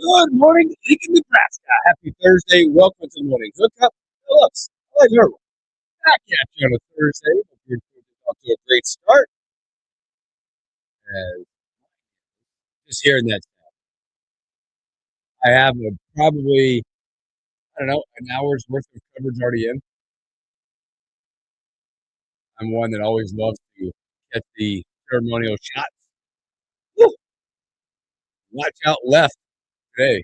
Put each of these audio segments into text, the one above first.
Good morning, Lincoln, Nebraska. Happy Thursday. Welcome to the morning Hookup. Phillips, hello, everyone. Back at you on a Thursday. Hope you're off to a great start. And just hearing that, I have probably, I don't know, an hour's worth of coverage already in. I'm one that always loves to catch the ceremonial shots. Woo! Watch out left today.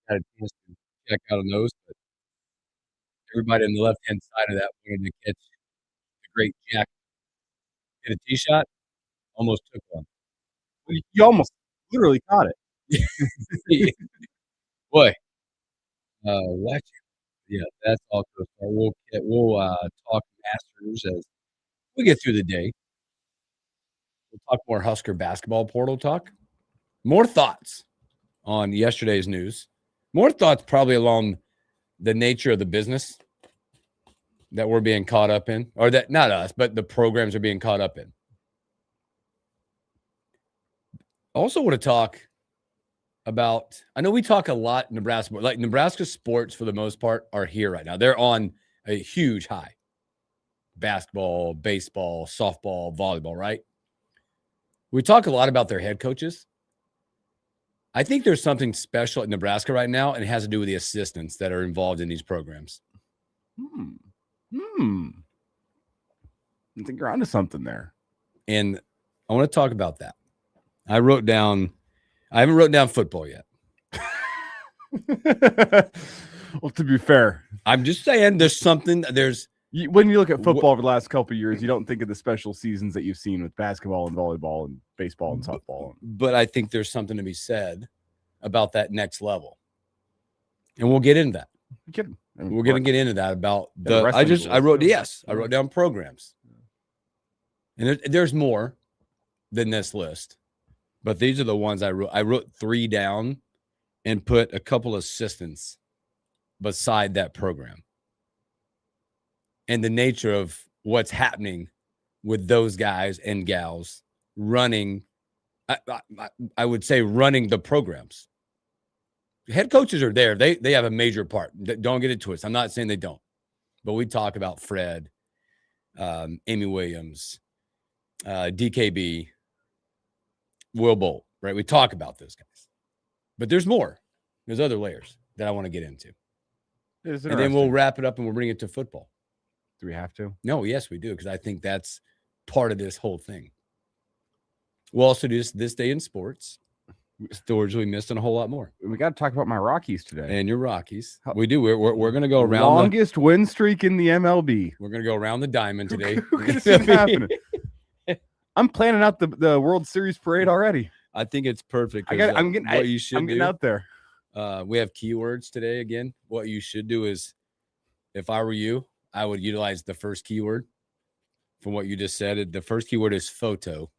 Had a chance to check out on those, but everybody on the left-hand side of that wanted to catch the great Jack. Hit a tee shot, almost took one. You almost literally caught it. Boy, watch it. Yeah, that's also we'll talk Masters as we get through the day. We'll talk more Husker basketball portal talk. More thoughts on yesterday's news. More thoughts probably along the nature of the business that we're being caught up in, or that not us, but the programs are being caught up in. I also want to talk about, I know we talk a lot Nebraska, like Nebraska sports for the most part are here right now. They're on a huge high. Basketball, baseball, softball, volleyball, right? We talk a lot about their head coaches. I think there's something special at Nebraska right now, and it has to do with the assistants that are involved in these programs. I think you're onto something there. And I want to talk about that. I haven't wrote down football yet. Well, to be fair, I'm just saying when you look at football over the last couple of years, you don't think of the special seasons that you've seen with basketball and volleyball and baseball and softball. But I think there's something to be said about that next level. And we'll get into that. We're going to get into that about I wrote down programs. And there's more than this list. But these are the ones I wrote. I wrote 3 down and put a couple assistants beside that program. And the nature of what's happening with those guys and gals running, I would say running the programs. Head coaches are there. They have a major part. Don't get it twisted. I'm not saying they don't. But we talk about Fred, Amy Williams, DKB, Will Bolt, right? We talk about those guys. But there's more. There's other layers that I want to get into. And then we'll wrap it up and we'll bring it to football. Do we have to? No, yes, we do, because I think that's part of this whole thing. We'll also do this day in sports. Stories we missed and a whole lot more. We got to talk about my Rockies today. And your Rockies. We do. We're going to go around longest win streak in the MLB. We're going to go around the diamond today. Who could have seen it happening? I'm planning out the World Series parade already. I think it's perfect. I'm getting out there. We have keywords today again. What you should do is, if I were you, I would utilize the first keyword from what you just said. The first keyword is photo.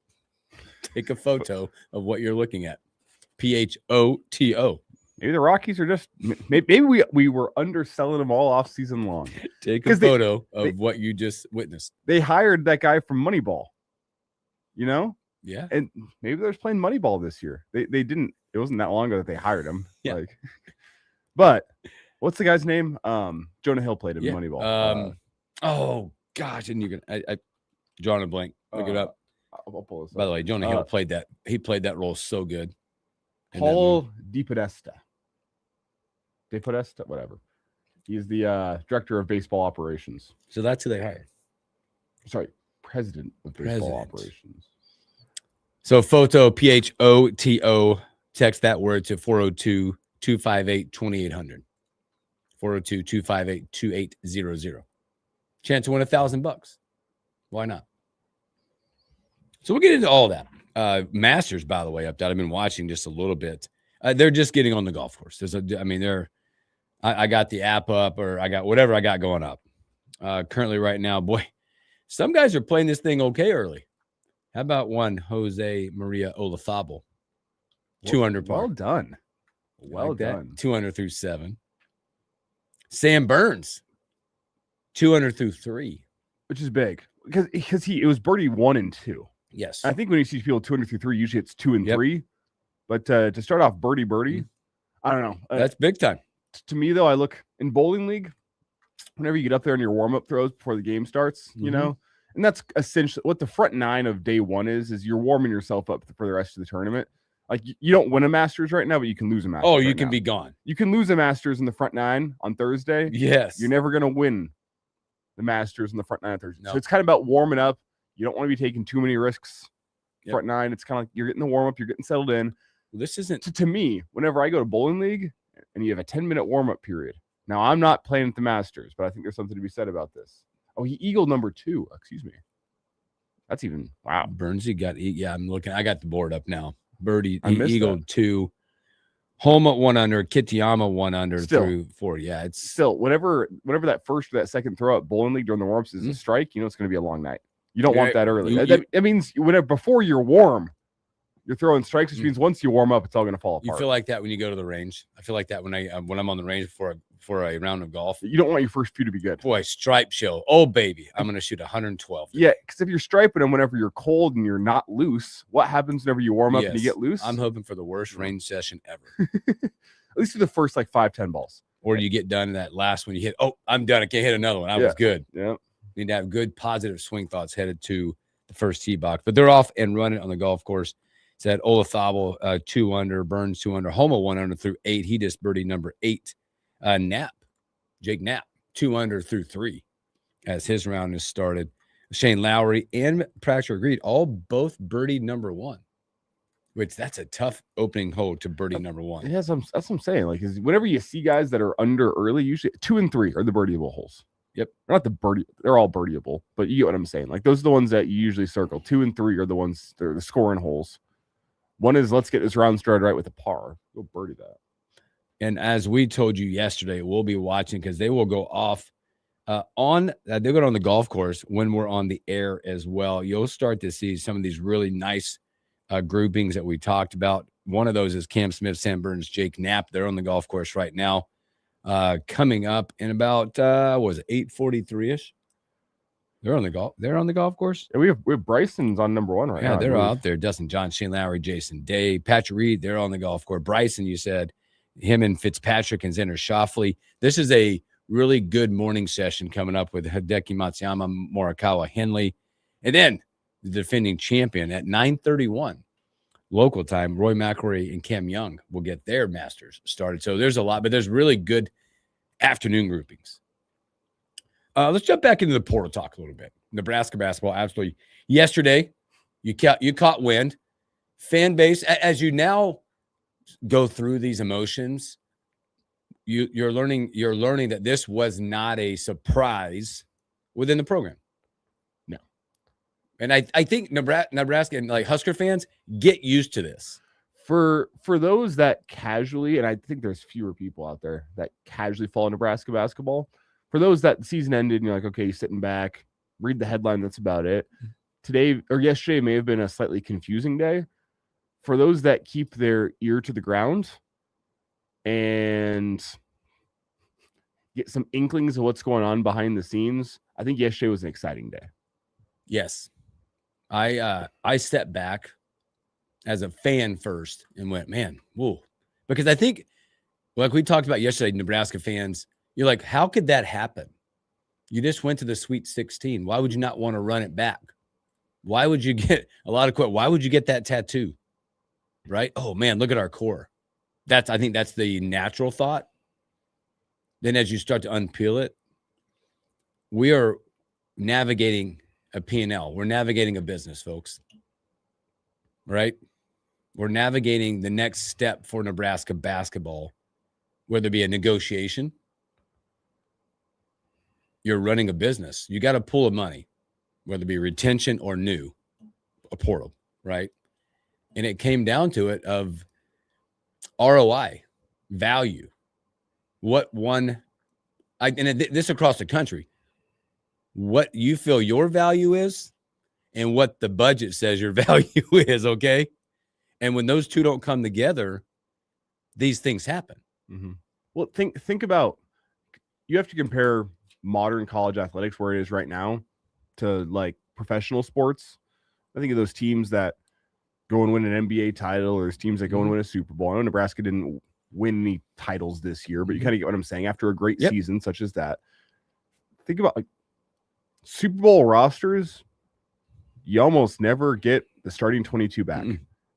Take a photo of what you're looking at. PHOTO. Maybe the Rockies are just maybe we were underselling them all off season long. Take a photo of what you just witnessed. They hired that guy from Moneyball. You know? Yeah. And maybe they're just playing Moneyball this year. They didn't. It wasn't that long ago that they hired him. Yeah. But what's the guy's name? Jonah Hill played in Moneyball. Oh gosh, and you can drawing a blank. Look it up. I'll pull this up. By the way, Jonah Hill played that. He played that role so good. Paul DePodesta, whatever. He's the director of baseball operations. So that's who they hired. Sorry, president of baseball operations. So photo, PHOTO. Text that word to 402-258-2800. 402-258-2800. Chance to win $1,000. Why not? So we'll get into all that. Masters, by the way, I've been watching just a little bit. They're just getting on the golf course. I got the app up, or I got whatever I got going up. Currently right now, boy, some guys are playing this thing okay early. How about one Jose Maria Olazabal? 200 par. Well done. Well done. 200 through 7. Sam Burns, 200 through 3. Which is big. Because it was birdie 1 and 2. Yes. I think when you see people 200 through 3, usually it's 2 and 3. But to start off birdie, I don't know. That's big time. To me, though, I look in bowling league, whenever you get up there in your warm-up throws before the game starts, you know, and that's essentially what the front nine of day one is you're warming yourself up for the rest of the tournament. Like, you don't win a Masters right now, but you can lose a Masters. Oh, you can be gone. You can lose a Masters in the front nine on Thursday. Yes. You're never going to win the Masters in the front nine on Thursday. No. So it's kind of about warming up. You don't want to be taking too many risks. Front nine, it's kind of like you're getting the warm-up, you're getting settled in. Well, this isn't... To me, whenever I go to bowling league and you have a 10-minute warm-up period. Now, I'm not playing at the Masters, but I think there's something to be said about this. Oh, he eagled number 2. Excuse me. That's even... Wow. Burnsy got... Yeah, I'm looking. I got the board up now. Birdie, eagled 2. Home at 1 under. Kitayama 1 under through 4. Yeah, it's... Still, whenever that first or that second throw at bowling league during the warm-ups is a strike, you know it's going to be a long night. You don't want that early. That means before you're warm, you're throwing strikes, which means once you warm up, it's all going to fall apart. You feel like that when you go to the range. I feel like that when I'm on the range for a round of golf. You don't want your first few to be good. Boy, stripe show. Oh, baby. I'm going to shoot 112. Yeah, because if you're striping them whenever you're cold and you're not loose, what happens whenever you warm up and you get loose? I'm hoping for the worst range session ever. At least for the first 5-10 balls. Or do you get done in that last one? You hit, oh, I'm done. I can't hit another one. I was good. Yeah. Need to have good positive swing thoughts headed to the first tee box. But they're off and running on the golf course. It's at Olazabal 2 under, Burns 2 under, Homa 1 under through 8. He just birdied number 8. Jake Knapp 2 under through 3 as his round has started. Shane Lowry and Patrick Reed both birdied number 1, which that's a tough opening hole to birdie number 1. Yeah, that's what I'm saying. Like, whenever you see guys that are under early, usually 2 and 3 are the birdieable holes. Yep. They're all birdieable, but you get what I'm saying. Like, those are the ones that you usually circle. 2 and 3 are the ones, they're the scoring holes. One is, let's get this round started right with a par. Go birdie that. And as we told you yesterday, we'll be watching because they will go off they go on the golf course when we're on the air as well. You'll start to see some of these really nice groupings that we talked about. One of those is Cam Smith, Sam Burns, Jake Knapp. They're on the golf course right now. Coming up in about 8:43ish. They're on the golf course. And we have Bryson's on number 1 right now. Yeah, they're out there. Dustin John, Shane Lowry, Jason Day, Patrick Reed. They're on the golf course. Bryson, you said him and Fitzpatrick and Xander Schauffele. This is a really good morning session coming up with Hideki Matsuyama, Morikawa, Henley, and then the defending champion at 9:31 local time. Roy McIlroy and Cam Young will get their Masters started. So there's a lot, but there's really good afternoon groupings. Let's jump back into the portal talk a little bit. Nebraska basketball, absolutely. Yesterday, you caught wind. Fan base, as you now go through these emotions, you're learning that this was not a surprise within the program. No. And I think Nebraska and Husker fans get used to this. For those that casually, and I think there's fewer people out there that casually follow Nebraska basketball. For those that the season ended and you're like, okay, you're sitting back, read the headline, that's about it. Today or yesterday may have been a slightly confusing day. For those that keep their ear to the ground and get some inklings of what's going on behind the scenes, I think yesterday was an exciting day. Yes. I stepped back as a fan first and went, man, whoa. Because I think, like we talked about yesterday, Nebraska fans, you're like, how could that happen? You just went to the Sweet 16. Why would you not want to run it back? Why would you get why would you get that tattoo? Right? Oh man, look at our core. I think that's the natural thought. Then as you start to unpeel it, we are navigating a P&L. We're navigating a business, folks. Right? We're navigating the next step for Nebraska basketball, whether it be a negotiation. You're running a business. You got a pool of money, whether it be retention or new, a portal, right? And it came down to it of ROI, value. This across the country, what you feel your value is and what the budget says your value is, okay? And when those two don't come together, these things happen. Mm-hmm. Well, think about, you have to compare modern college athletics where it is right now to like professional sports. I think of those teams that go and win an NBA title, or there's teams that go and win a Super Bowl. I know Nebraska didn't win any titles this year, but you kind of get what I'm saying. After a great season such as that, think about like Super Bowl rosters. You almost never get the starting 22 back.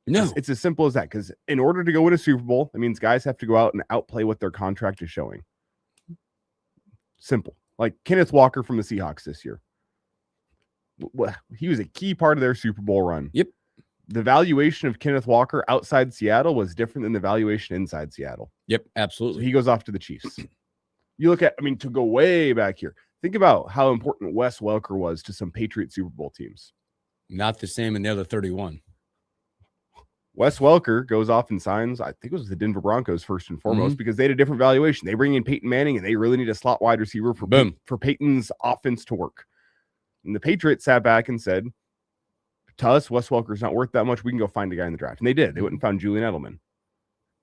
No, it's as simple as that. Because in order to go win a Super Bowl, that means guys have to go out and outplay what their contract is showing. Simple. Like Kenneth Walker from the Seahawks this year. He was a key part of their Super Bowl run. Yep. The valuation of Kenneth Walker outside Seattle was different than the valuation inside Seattle. Yep, absolutely. So he goes off to the Chiefs. You look at, I mean, to go way back here, think about how important Wes Welker was to some Patriot Super Bowl teams. Not the same in the other 31. Wes Welker goes off and signs, I think it was the Denver Broncos first and foremost, because they had a different valuation. They bring in Peyton Manning, and they really need a slot wide receiver for Peyton's offense to work. And the Patriots sat back and said, to us, Wes Welker's not worth that much. We can go find a guy in the draft. And they did. They went and found Julian Edelman.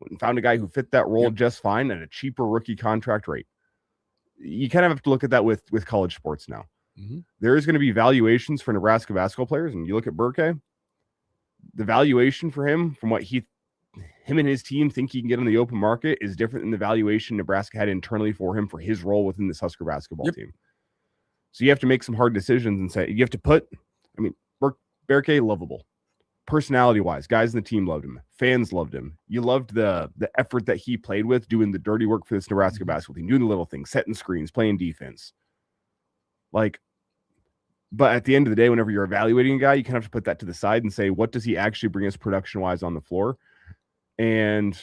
Went and found a guy who fit that role just fine at a cheaper rookie contract rate. You kind of have to look at that with college sports now. There is going to be valuations for Nebraska basketball players. And you look at Burke, the valuation for him from what him and his team think he can get on the open market is different than the valuation Nebraska had internally for him for his role within this Husker basketball team. So you have to make some hard decisions and say, you have to put, I mean, Berke, lovable. Personality-wise, guys in the team loved him. Fans loved him. You loved the effort that he played with, doing the dirty work for this Nebraska basketball team, doing the little things, setting screens, playing defense. Like, but at the end of the day, whenever you're evaluating a guy, you kind of have to put that to the side and say, what does he actually bring us production-wise on the floor? And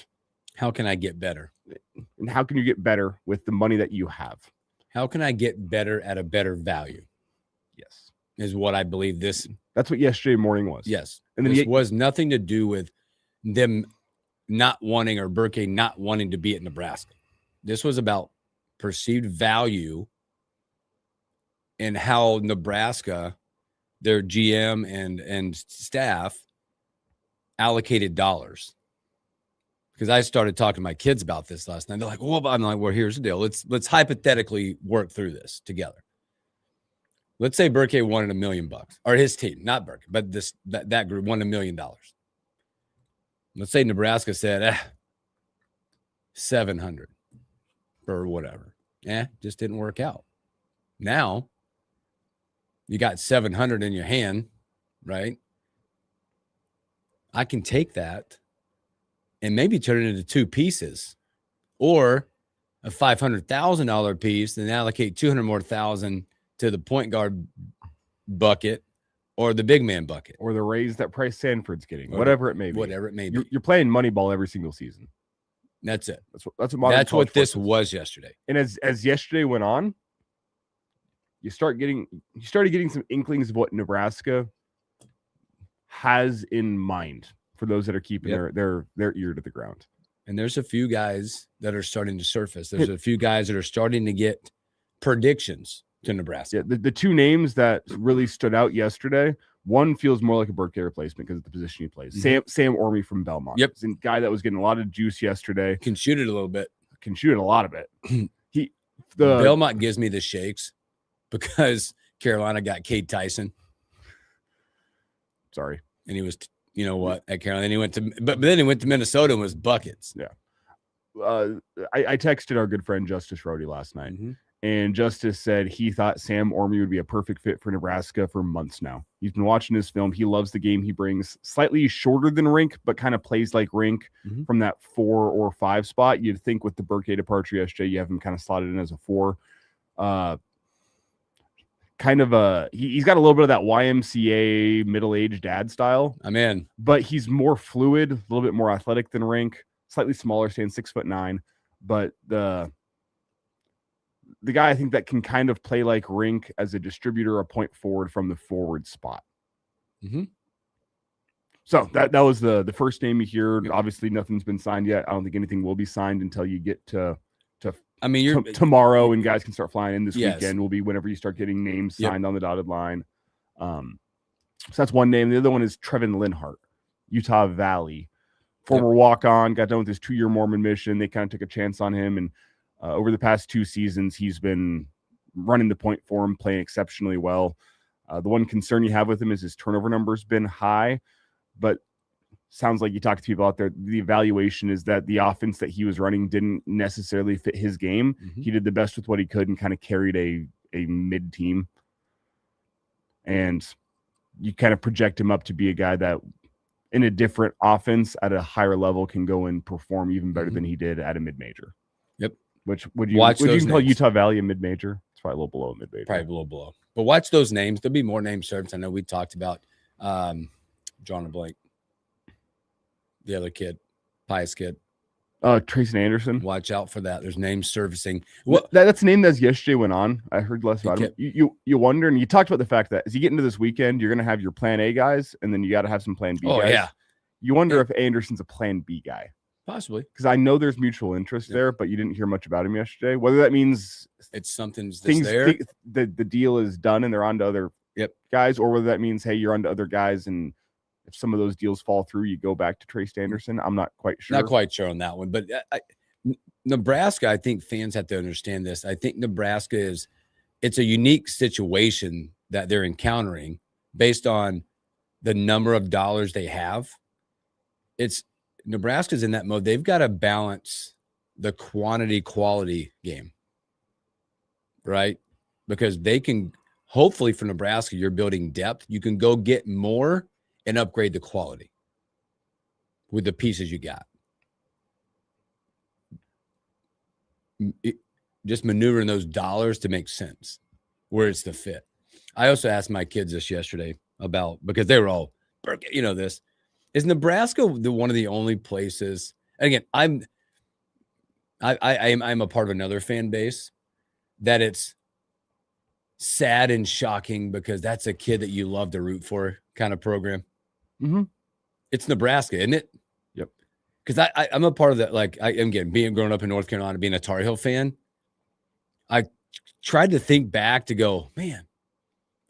how can I get better? And how can you get better with the money that you have? How can I get better at a better value? Yes. Is what I believe this. That's what yesterday morning was. Yes. And this was nothing to do with them not wanting or Burke not wanting to be at Nebraska. This was about perceived value and how Nebraska, their GM and staff allocated dollars. Because I started talking to my kids about this last night. They're like, well, I'm like, well, here's the deal. Let's hypothetically work through this together. Let's say Burke wanted $1 million, or his team, not Burke, but that group won $1 million. Let's say Nebraska said, 700 or whatever. Just didn't work out. Now you got 700 in your hand, right? I can take that and maybe turn it into two pieces, or a $500,000 piece, then allocate $200,000 more to the point guard bucket or the big man bucket, or the raise that Price Sanford's getting, whatever it may be. Whatever it may be. You're playing Moneyball every single season. That's it. That's what this was yesterday. And as yesterday went on, you started getting some inklings of what Nebraska has in mind for those that are keeping their ear to the ground. And there's a few guys that are starting to surface. There's a few guys that are starting to get predictions to Nebraska. Yeah, the two names that really stood out yesterday, one feels more like a Burke replacement because of the position he plays. Sam Orme from Belmont. Yep. He's a guy that was getting a lot of juice yesterday. Can shoot it a little bit. Can shoot it a lot of it. Belmont gives me the shakes because Carolina got Cade Tyson. Sorry. And he was, you know what, at Carolina. But then he went to Minnesota and was buckets. Yeah. I texted our good friend Justice Rhodey last night. And Justice said he thought Sam Orme would be a perfect fit for Nebraska for months now. He's been watching his film. He loves the game he brings. Slightly shorter than Rink, but kind of plays like Rink from that 4 or 5 spot. You'd think with the Burke departure yesterday, you have him kind of slotted in as a 4. He's got a little bit of that YMCA middle-aged dad style. I'm in. But he's more fluid, a little bit more athletic than Rink. Slightly smaller, staying 6'9". But the guy I think that can kind of play like Rink as a distributor, a point forward from the forward spot. So that was the first name you hear. Obviously, nothing's been signed yet. I don't think anything will be signed until you get to tomorrow, and guys can start flying in this weekend. Will be whenever you start getting names signed on the dotted line. So that's one name. The other one is Trevin Linhart, Utah Valley, former walk-on, got done with his 2-year Mormon mission. They kind of took a chance on him, and over the past 2 seasons, he's been running the point for him, playing exceptionally well. The one concern you have with him is his turnover number has been high, but sounds like you talk to people out there, the evaluation is that the offense that he was running didn't necessarily fit his game. He did the best with what he could and kind of carried a mid team. And you kind of project him up to be a guy that in a different offense at a higher level can go and perform even better than he did at a mid-major. Yep. Which would you call Utah Valley a mid-major? It's probably a little below mid-major. Probably a little below. But watch those names. There'll be more name serves. I know we talked about drawing a blank. The other kid, Pius kid. Trayson Anderson. Watch out for that. There's names surfacing. Well, that's a name that yesterday went on. I heard less about him. You wonder, and you talked about the fact that as you get into this weekend, you're going to have your plan A guys, and then you got to have some plan B guys. Oh, yeah. You wonder if Anderson's a plan B guy. Possibly. Because I know there's mutual interest there, but you didn't hear much about him yesterday. Whether that means it's something's there. The deal is done and they're on to other guys, or whether that means, hey, you're on to other guys, and if some of those deals fall through, you go back to Trace Anderson. I'm not quite sure. Not quite sure on that one. But Nebraska, I think fans have to understand this. I think Nebraska it's a unique situation that they're encountering based on the number of dollars they have. Nebraska's in that mode. They've got to balance the quantity-quality game, right? Because they can, hopefully for Nebraska, you're building depth. You can go get more and upgrade the quality with the pieces you got. Just maneuvering those dollars to make sense where it's the fit. I also asked my kids this yesterday because they were all, this. Is Nebraska one of the only places? And again, I'm a part of another fan base that it's sad and shocking because that's a kid that you love to root for kind of program. It's Nebraska, isn't it? Yep. Because I'm a part of that. Like growing up in North Carolina, being a Tar Heel fan, I tried to think back to go, man,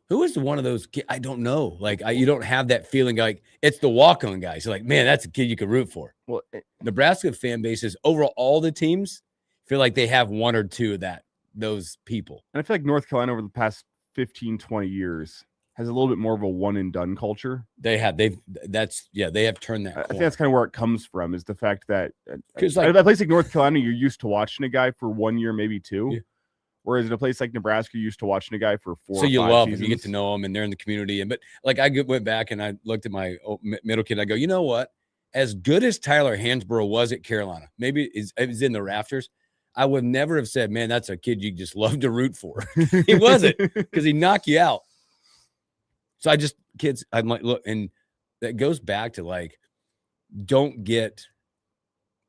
who is one of those kids? I don't know. You don't have that feeling like it's the walk-on guys. You're like, man, that's a kid you could root for. Well, Nebraska fan bases overall, all the teams feel like they have one or two of those people. And I feel like North Carolina over the past 15, 20 years has a little bit more of a one and done culture. They have turned that. I think that's kind of where it comes from, is the fact that because at a place like North Carolina, you're used to watching a guy for 1 year, maybe two. Yeah. Whereas in a place like Nebraska, you're used to watching a guy for 4 so you love seasons. Them, you get to know them, and they're in the community. But I went back and I looked at my middle kid. And I go, you know what? As good as Tyler Hansborough was at Carolina, maybe it was in the rafters. I would never have said, man, that's a kid you just love to root for. He wasn't, because he knocked you out. So I'm like, look, and that goes back to I'm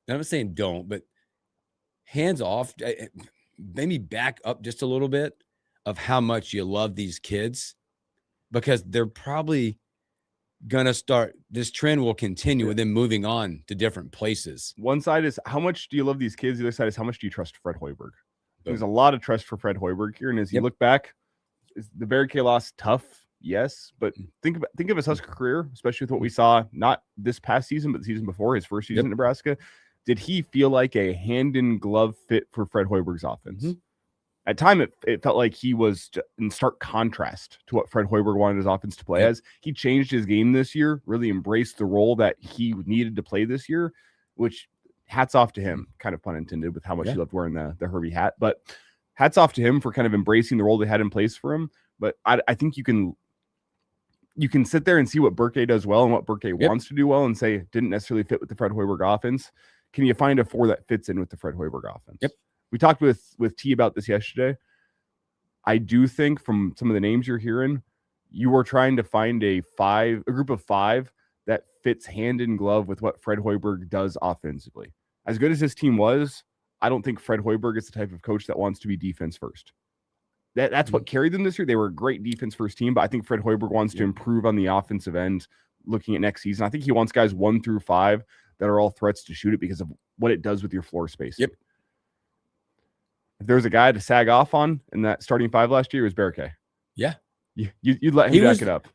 not saying don't, but hands off. Maybe back up just a little bit of how much you love these kids, because they're probably going to start, this trend will continue with them moving on to different places. One side is how much do you love these kids? The other side is how much do you trust Fred Hoiberg? There's a lot of trust for Fred Hoiberg here. And as you look back, is the Bear K loss tough? Yes. But think of his Husker career, especially with what we saw, not this past season, but the season before, his first season in Nebraska. Did he feel like a hand-in-glove fit for Fred Hoiberg's offense? At time, it felt like he was in stark contrast to what Fred Hoiberg wanted his offense to play as. He changed his game this year, really embraced the role that he needed to play this year, which hats off to him, kind of pun intended, with how much he loved wearing the Herbie hat. But hats off to him for kind of embracing the role they had in place for him. But I think you can sit there and see what Burke does well and what Burke wants to do well and say it didn't necessarily fit with the Fred Hoiberg offense. Can you find a 4 that fits in with the Fred Hoiberg offense? Yep. We talked with T about this yesterday. I do think from some of the names you're hearing, you are trying to find a group of 5 that fits hand in glove with what Fred Hoiberg does offensively. As good as this team was, I don't think Fred Hoiberg is the type of coach that wants to be defense first. That's what carried them this year. They were a great defense first team, but I think Fred Hoiberg wants to improve on the offensive end looking at next season. I think he wants guys 1 through 5 that are all threats to shoot it because of what it does with your floor space. Yep. If there's a guy to sag off on in that starting 5 last year, it was Barricay. Yeah. You'd let him jack it up.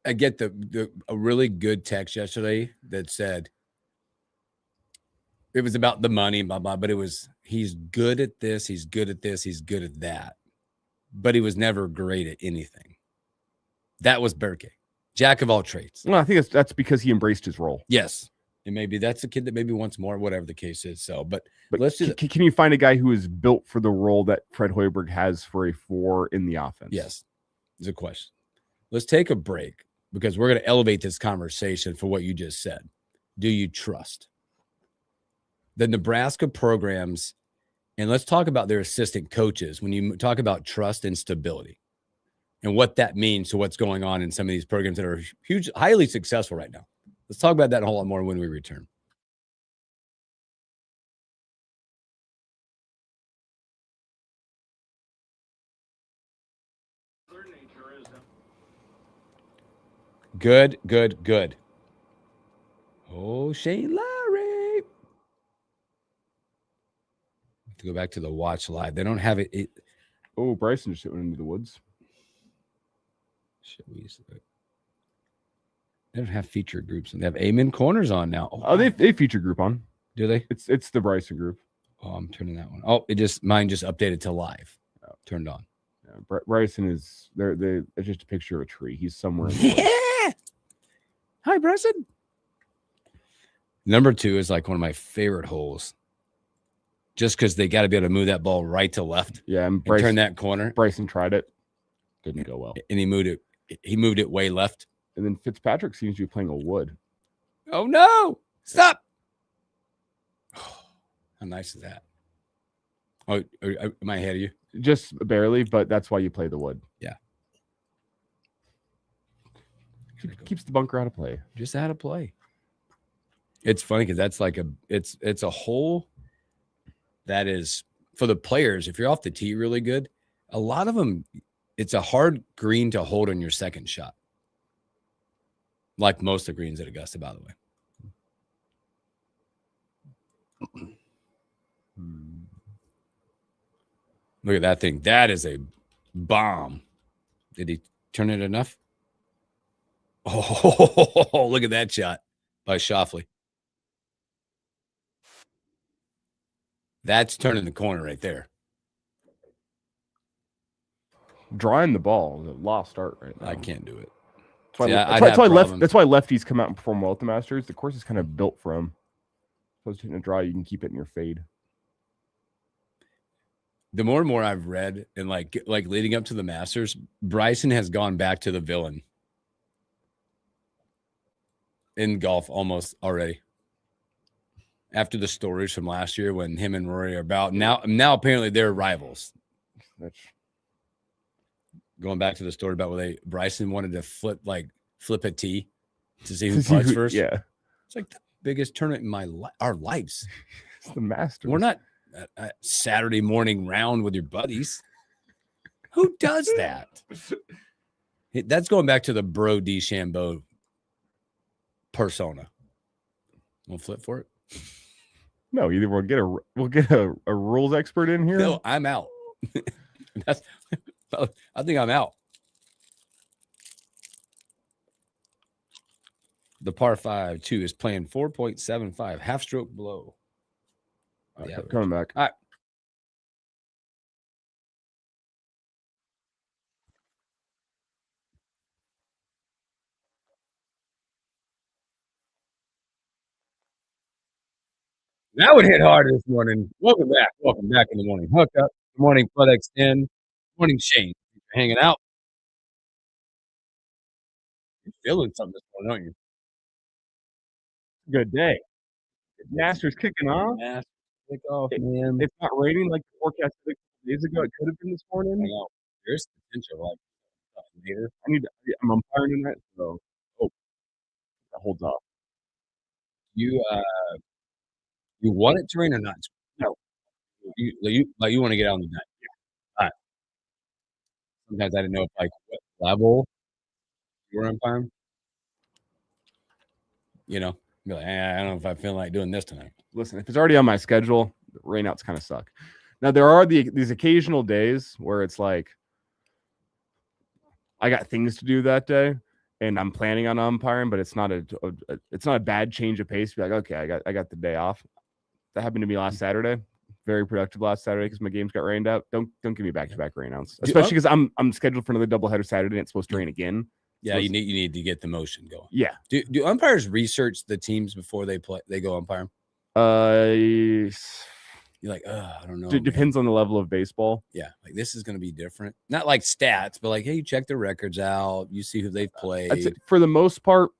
I get a really good text yesterday that said it was about the money, blah, blah, but it was, he's good at this, he's good at this, he's good at that, but he was never great at anything. That was Barricay. Jack of all trades. Well, I think that's because he embraced his role. Yes. And maybe that's a kid that maybe wants more, whatever the case is. So, but let's do that. Can you find a guy who is built for the role that Fred Hoiberg has for a 4 in the offense? Yes. It's a question. Let's take a break because we're going to elevate this conversation for what you just said. Do you trust the Nebraska programs? And let's talk about their assistant coaches when you talk about trust and stability and what that means to what's going on in some of these programs that are huge, highly successful right now. Let's talk about that a whole lot more when we return. Good. Oh, Shane Lowry. To go back to the watch live. They don't have it. Oh, Bryson just went into the woods. They don't have feature groups. They have Amen Corners on now. Oh, they feature group on. Do they? It's the Bryson group. Oh, I'm turning that one. Oh, mine just updated to live. Oh, turned on. Yeah, Bryson is there. It's just a picture of a tree. He's somewhere. Yeah. Hi, Bryson. Number 2 is like one of my favorite holes. Just because they got to be able to move that ball right to left. Yeah, and turn that corner. Bryson tried it. Didn't go well. And he moved it way left. And then Fitzpatrick seems to be playing a wood. Oh, no. Stop. Oh, how nice is that? Oh, am I ahead of you? Just barely, but that's why you play the wood. Yeah. Keeps the bunker out of play. Just out of play. It's funny because that's like it's a hole that is for the players. If you're off the tee really good, a lot of them, it's a hard green to hold on your second shot. Like most of the greens at Augusta, by the way. Look at that thing. That is a bomb. Did he turn it enough? Oh, look at that shot by Schauffele. That's turning the corner right there. Drawing the ball is a lost start right now. I can't do it. That's why lefties come out and perform well at the Masters. The course is kind of built for them. Supposed to hit a draw, you can keep it in your fade. The more and more I've read and like leading up to the Masters, Bryson has gone back to the villain in golf almost already. After the stories from last year when him and Rory are about now apparently they're rivals. Going back to the story about where Bryson wanted to flip a tee to see who putts first. Yeah, it's like the biggest tournament in our lives. It's the Masters. We're not a Saturday morning round with your buddies. Who does that? That's going back to the Bro DeChambeau persona. We'll flip for it. No, either we'll get a rules expert in here. No, I'm out. I think I'm out. The par 5-2 is playing 4.75, half stroke below. Yeah, coming back. All right. That would hit hard this morning. Welcome back. Welcome back in the morning. Hookup. Good morning, FedEx 10. Good morning, Shane. Thanks for hanging out. You're feeling something this morning, aren't you? Good day. Masters kicking off. Masters kick off, man. It's not raining like the forecast 6 days ago. It could have been this morning. I know. There's potential later. I'm umpiring tonight, so that holds off. You want it to rain or not? No. You want to get out on the night. Yeah. All right. Sometimes I didn't know what level you were umpiring. Be like, I don't know if I feel like doing this tonight. Listen, if it's already on my schedule, the rainouts kind of suck. Now there are these occasional days where it's like I got things to do that day, and I'm planning on umpiring, but it's not a bad change of pace. Be like, okay, I got the day off. That happened to me last Saturday. Very productive last Saturday because my games got rained out. Don't give me back-to-back rainouts, especially because I'm scheduled for another doubleheader Saturday and it's supposed to rain again. Yeah, you need to get the motion going. Yeah. Do umpires research the teams before they go umpire? You're like, I don't know. It depends on the level of baseball. Yeah, like this is going to be different. Not like stats, but like, hey, you check their records out. You see who they've played. For the most part,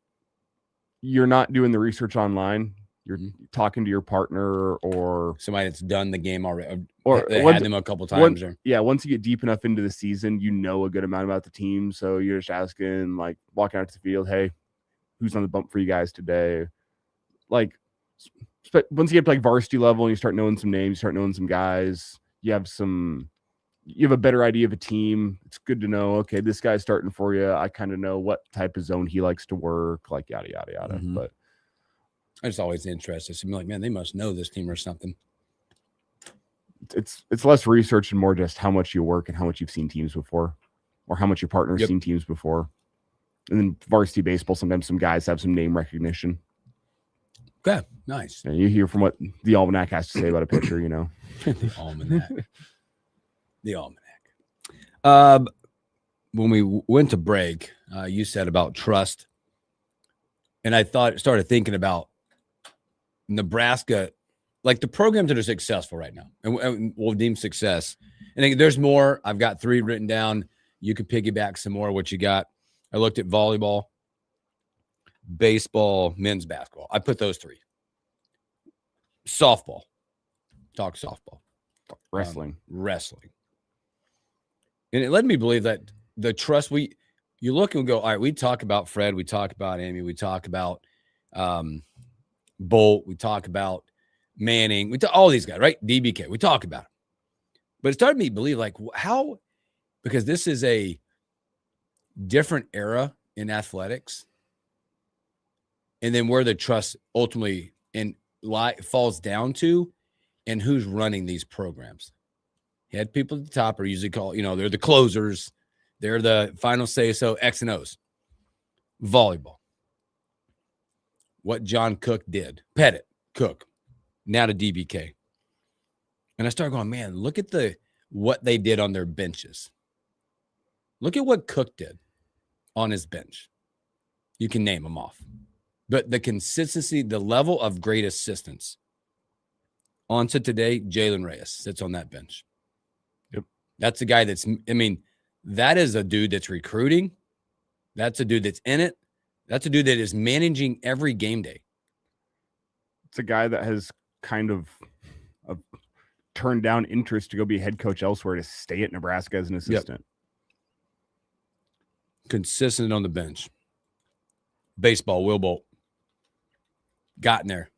you're not doing the research online. You're talking to your partner or somebody that's done the game already, or had them a couple times. Once you get deep enough into the season, you know a good amount about the team. So you're just asking, like, walking out to the field, hey, who's on the bump for you guys today? Like, once you get to like varsity level and you start knowing some names, you start knowing some guys, you have a better idea of a team. It's good to know, okay, this guy's starting for you. I kind of know what type of zone he likes to work, like yada, yada, yada. Mm-hmm. But I'm just always interested. So I'm like, man, they must know this team or something. It's less research and more just how much you work and how much you've seen teams before or how much your partner's seen teams before. And then varsity baseball, sometimes some guys have some name recognition. Okay, nice. And you hear from what the almanac has to say about a pitcher, you know. The almanac. The almanac. When we went to break, you said about trust. And I started thinking about Nebraska, like the programs that are successful right now, and we'll deem success. And there's more. I've got 3 written down. You can piggyback some more. What you got? I looked at volleyball, baseball, men's basketball. I put those 3. Softball. Talk softball. Wrestling. And it led me to believe that the trust you look and go, all right, we talk about Fred, we talk about Amy, we talk about Bolt, we talk about Manning, all these guys, right? DBK, we talk about them. But it started me to believe, like, how, because this is a different era in athletics, and then where the trust ultimately falls down to, and who's running these programs. Head people at the top are usually called, they're the closers. They're the final say so, X and O's. Volleyball. What John Cook did. Pettit, Cook, now to DBK. And I started going, man, look at what they did on their benches. Look at what Cook did on his bench. You can name them off. But the consistency, the level of great assistance. On to today, Jalen Reyes sits on that bench. Yep. That's a guy that is a dude that's recruiting. That's a dude that's in it. That's a dude that is managing every game day. It's a guy that has kind of turned down interest to go be a head coach elsewhere to stay at Nebraska as an assistant. Yep. Consistent on the bench. Baseball, Will Bolt. Gotten there.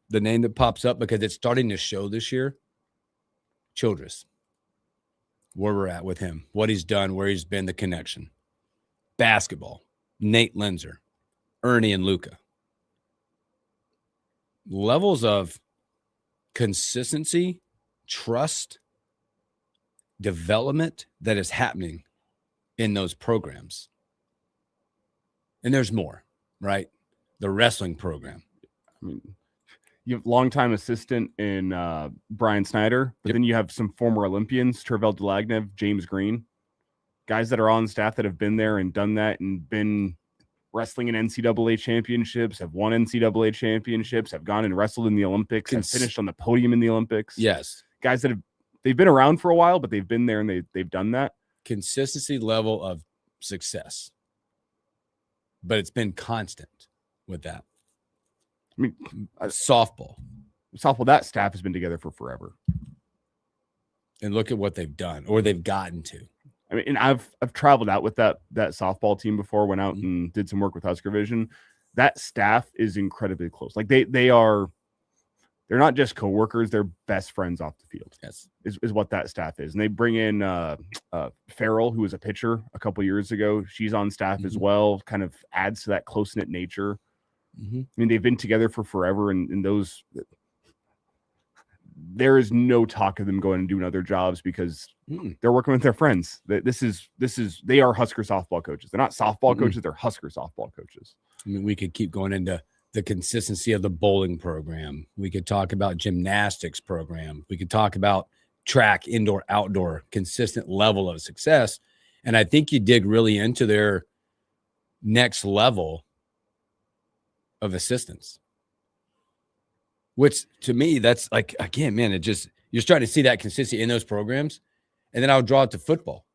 The name that pops up because it's starting to show this year. Childress. Where we're at with him. What he's done, where he's been, the connection. Basketball. Nate Lenzer. Ernie and Luca. Levels of consistency, trust, development that is happening in those programs. And there's more, right? The wrestling program. I mean, you have longtime assistant in Brian Snyder, but then you have some former Olympians, Tervel Delagnev, James Green, guys that are on staff that have been there and done that and been wrestling in NCAA championships, have won NCAA championships, have gone and wrestled in the Olympics, have finished on the podium in the Olympics. Yes. Guys that they've been around for a while, but they've been there and they've done that. Consistency level of success. But it's been constant with that. I mean, softball, that staff has been together for forever. And look at what they've done or they've gotten to. I mean, and I've traveled out with that softball team before, went out and did some work with Husker Vision. That staff is incredibly close. Like they're not just coworkers, they're best friends off the field. Yes. Is what that staff is. And they bring in Farrell, who was a pitcher a couple years ago. She's on staff as well, kind of adds to that close-knit nature. I mean, they've been together for forever, and those there is no talk of them going and doing other jobs because they're working with their friends. They are Husker softball coaches. They're not softball coaches, they're Husker softball coaches. I mean, we could keep going into the consistency of the bowling program. We could talk about gymnastics program. We could talk about track, indoor, outdoor, consistent level of success. And I think you dig really into next level of assistance. Which to me, that's like, again, man, you're starting to see that consistency in those programs. And then I'll draw it to football.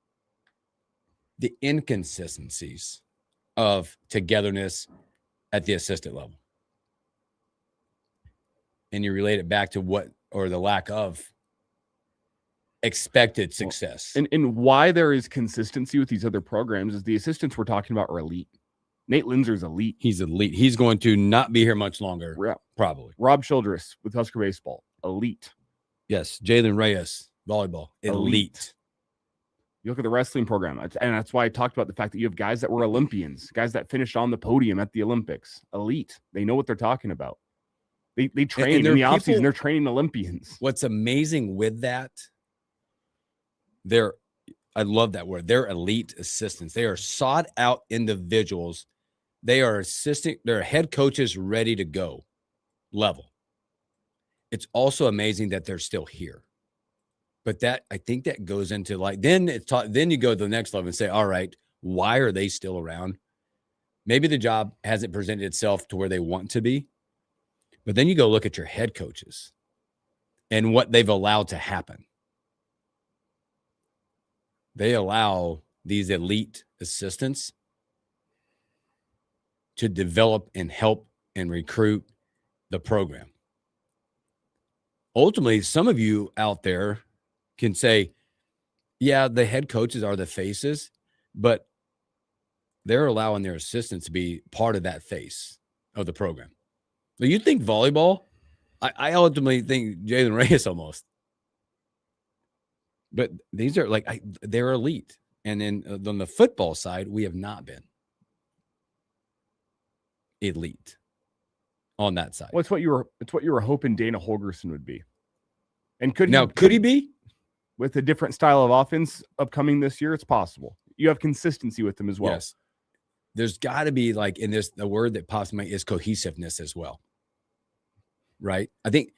The inconsistencies of togetherness at the assistant level. And you relate it back to the lack of expected success. And why there is consistency with these other programs is the assistants we're talking about are elite. Nate Linzer's elite. He's elite. He's going to not be here much longer. Yeah. Probably. Rob Childress with Husker Baseball. Elite. Yes. Jalen Reyes, volleyball. Elite. You look at the wrestling program, and that's why I talked about the fact that you have guys that were Olympians, guys that finished on the podium at the Olympics. Elite. They know what they're talking about. They train in the offseason. They're training Olympians. What's amazing with that, I love that word. They're elite assistants. They are sought out individuals. They are they're head coaches ready to go level. It's also amazing that they're still here. But I think that goes into then you go to the next level and say, all right, why are they still around? Maybe the job hasn't presented itself to where they want to be. But then you go look at your head coaches and what they've allowed to happen. They allow these elite assistants to develop and help and recruit the program. Ultimately, some of you out there can say, yeah, the head coaches are the faces, but they're allowing their assistants to be part of that face of the program. So you think volleyball? I ultimately think Jalen Reyes almost. But these are they're elite. And then on the football side, we have not been elite on that side. Well, it's what you were hoping Dana Holgerson would be. And could he be? With a different style of offense upcoming this year, it's possible. You have consistency with them as well. Yes. There's got to be the word that pops in my is cohesiveness as well. Right? I think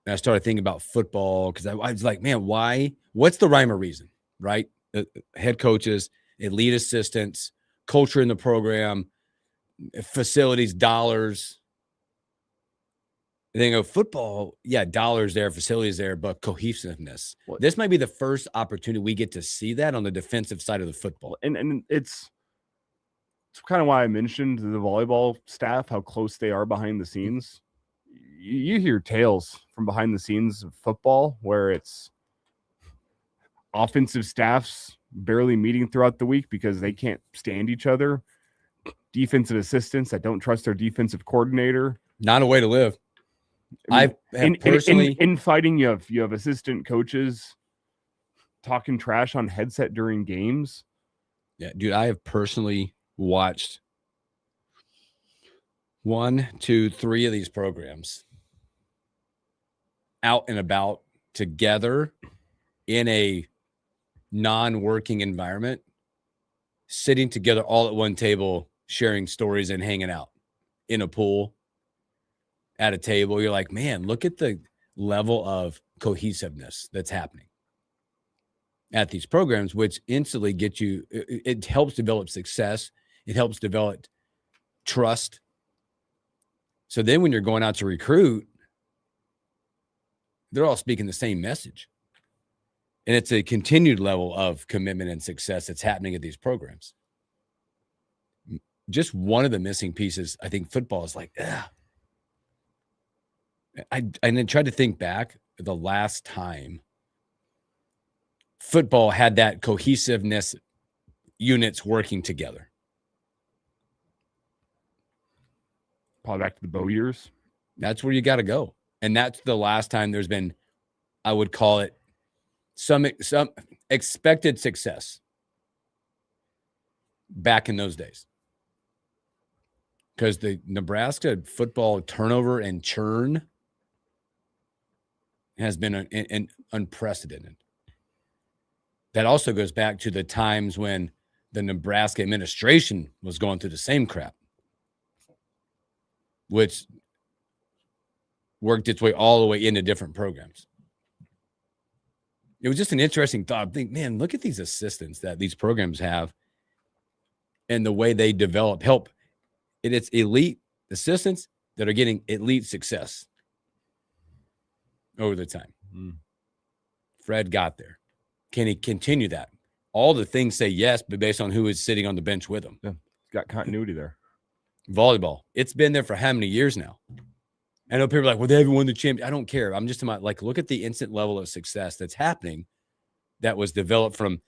I started thinking about football because I was like, man, why? What's the rhyme or reason? Right? Head coaches, elite assistants, culture in the program, facilities, dollars. And then go football, yeah, dollars there, facilities there, but cohesiveness. This might be the first opportunity we get to see that on the defensive side of the football. And it's kind of why I mentioned the volleyball staff, how close they are behind the scenes. You hear tales from behind the scenes of football where it's offensive staffs barely meeting throughout the week because they can't stand each other. Defensive assistants that don't trust their defensive coordinator. Not a way to live. I mean, in fighting, you have assistant coaches talking trash on headset during games. Yeah, dude, I have personally watched 1, 2, 3 of these programs out and about together in a non-working environment, sitting together all at one table, sharing stories and hanging out in a pool. At a table, you're like, man, look at the level of cohesiveness that's happening at these programs, which instantly gets you, it helps develop success. It helps develop trust. So then when you're going out to recruit, they're all speaking the same message. And it's a continued level of commitment and success that's happening at these programs. Just one of the missing pieces, I think football is like, and then tried to think back the last time football had that cohesiveness, units working together. Probably back to the Bo years. That's where you got to go. And that's the last time there's been, I would call it some expected success back in those days. Because the Nebraska football turnover and churn has been an unprecedented. That also goes back to the times when the Nebraska administration was going through the same crap, which worked its way all the way into different programs. It was just an interesting thought. I think, man, look at these assistants that these programs have. and the way they develop help. It's elite assistants that are getting elite success over the time. Fred got there. Can he continue that? All the things say yes, but based on who is sitting on the bench with him. Yeah, he's got continuity there. Volleyball. It's been there for how many years now? I know people are like, well, they haven't won the champion. I don't care. I'm just about like, look at the instant level of success that's happening that was developed from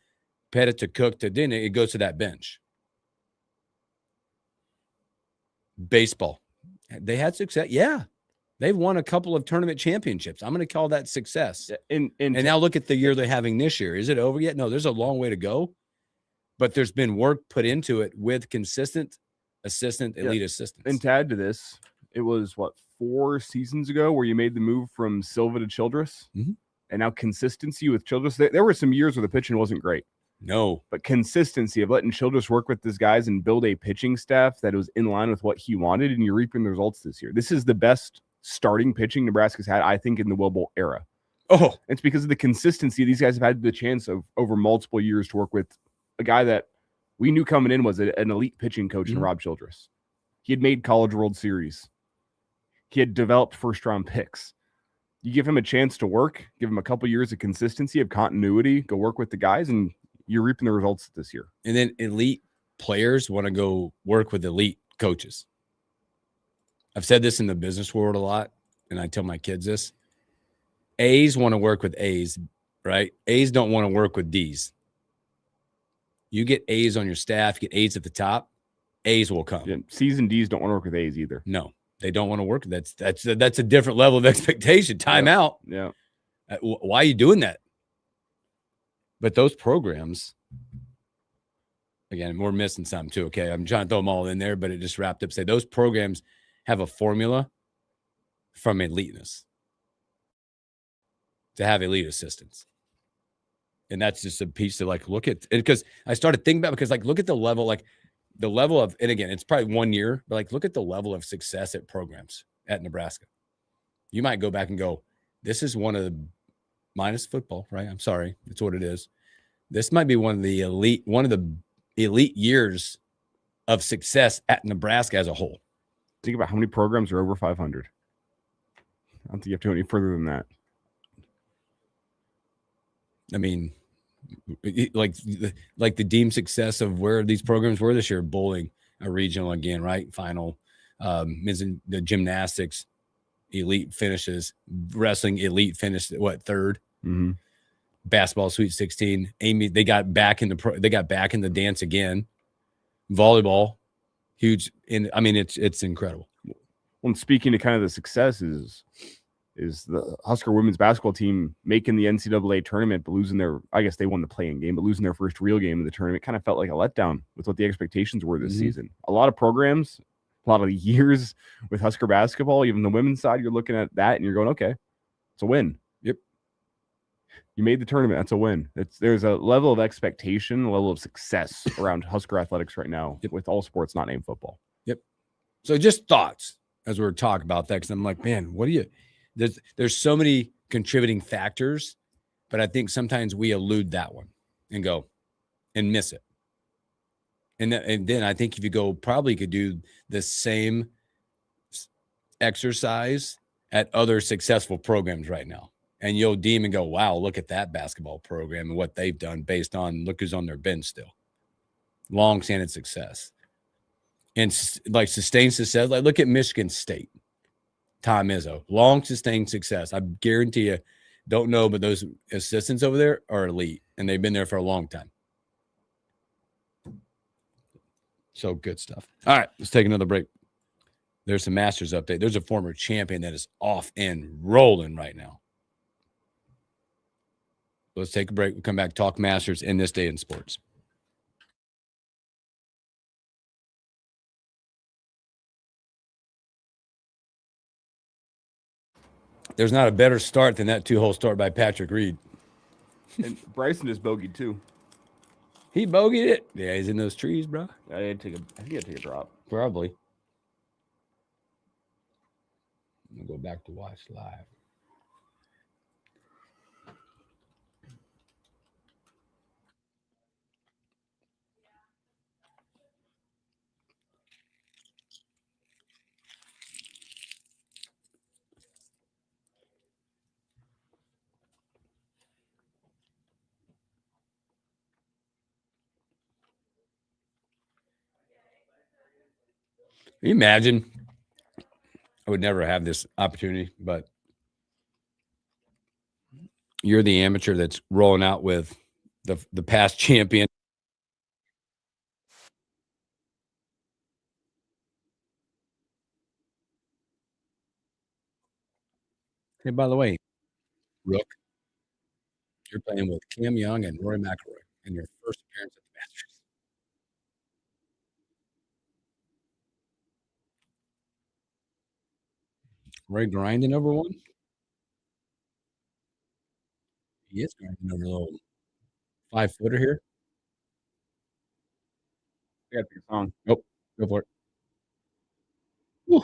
Pettit to Cook to then it goes to that bench. Baseball. They had success. Yeah. They've won a couple of tournament championships. I'm going to call that success. And now look at the year they're having this year. Is it over yet? No, there's a long way to go. But there's been work put into it with consistent assistant, elite assistants. And to add to this, it was, 4 seasons ago where you made the move from Silva to Childress? Mm-hmm. And now consistency with Childress. There were some years where the pitching wasn't great. No. But consistency of letting Childress work with these guys and build a pitching staff that was in line with what he wanted, and you're reaping the results this year. This is the best starting pitching Nebraska's had, I think, in the Will Bolt era. Oh, it's because of the consistency. These guys have had the chance of over multiple years to work with a guy that we knew coming in was an elite pitching coach in Rob Childress. He had made College World Series. He had developed first-round picks. You give him a chance to work, give him a couple years of consistency, of continuity, go work with the guys, and you're reaping the results this year. And then elite players want to go work with elite coaches. I've said this in the business world a lot, and I tell my kids this. A's want to work with A's, right? A's don't want to work with D's. You get A's on your staff, you get A's at the top, A's will come. Yeah, C's and D's don't want to work with A's either. No, they don't want to work. That's a different level of expectation. Time out. Yeah. Why are you doing that? But those programs, again, we're missing some too. Okay, I'm trying to throw them all in there, but it just wrapped up. Say those programs have a formula from eliteness to have elite assistants. And that's just a piece to like look at, because I started thinking about, because like look at the level of, and again, it's probably 1 year, but like look at the level of success at programs at Nebraska. You might go back and go, this is one of the, minus football, right? I'm sorry, that's what it is. This might be one of the elite years of success at Nebraska as a whole. Think about how many programs are over 500. I don't think you have to go any further than that. I mean, like the deemed success of where these programs were this year: bowling, a regional again, right? Final, the gymnastics, elite finishes, wrestling, elite finished, third? Mm-hmm. Basketball, Sweet 16. Amy, they got back in the dance again. Volleyball, huge. I mean, it's incredible. Well, and speaking to kind of the successes, is the Husker women's basketball team making the NCAA tournament, but losing I guess they won the play-in game, but losing their first real game in the tournament kind of felt like a letdown with what the expectations were this season. A lot of programs, a lot of years with Husker basketball, even the women's side, you're looking at that and you're going, okay, it's a win. Yep. You made the tournament. That's a win. There's a level of expectation, a level of success around Husker athletics right now with all sports not named football. Yep. So just thoughts as we were talking about that, because I'm like, man, there's so many contributing factors, but I think sometimes we elude that one and go and miss it. And then I think if you go, probably could do the same exercise at other successful programs right now. And you'll deem and go, wow, look at that basketball program and what they've done based on look who's on their bench still. Long-standing success. And like sustained success, like look at Michigan State. Tom Izzo, long sustained success. I guarantee you, don't know, but those assistants over there are elite, and they've been there for a long time. So good stuff. All right, let's take another break. There's some Masters update. There's a former champion that is off and rolling right now. Let's take a break. We'll come back, talk Masters in this day in sports. There's not a better start than that 2-hole start by Patrick Reed. And Bryson just bogeyed too. He bogeyed it. Yeah, he's in those trees, bro. I think he had to take a drop. Probably. I'm going to go back to watch live. you imagine? I would never have this opportunity, but you're the amateur that's rolling out with the past champion. Hey, by the way, Rook, you're playing with Cam Young and Rory McIlroy in your first appearance at the Masters. Rory grinding over one. He is grinding over a little 5-footer here. I got to pick a song. Nope. Go for it. Woo.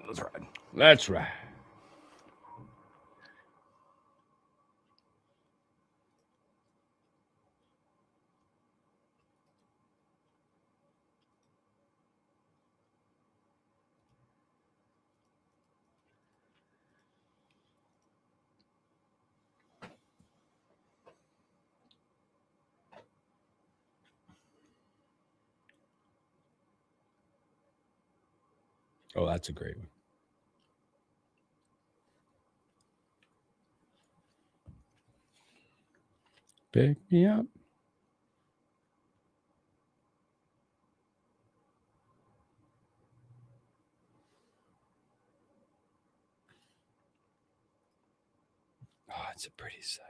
Let's ride. That's right. Oh, that's a great one. Pick me up. Oh, it's a pretty sight.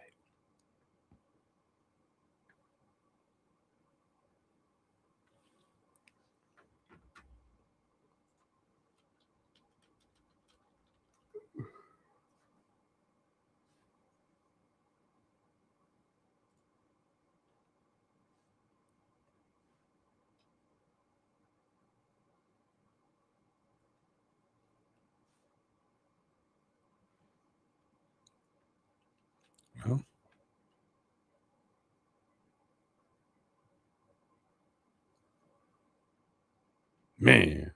Well, man,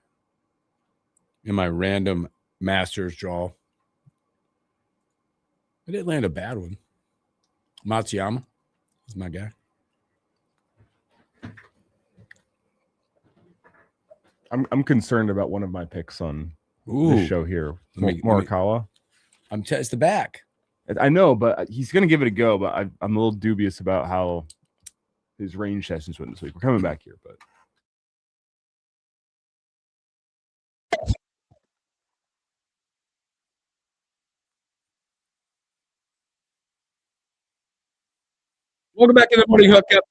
in my random Masters draw, I didn't land a bad one. Matsuyama is my guy. I'm concerned about one of my picks on this show here, Morikawa. It's the back. I know, but he's going to give it a go. But I'm a little dubious about how his range sessions went this week. We're coming back here, but. Welcome back to the morning hookup.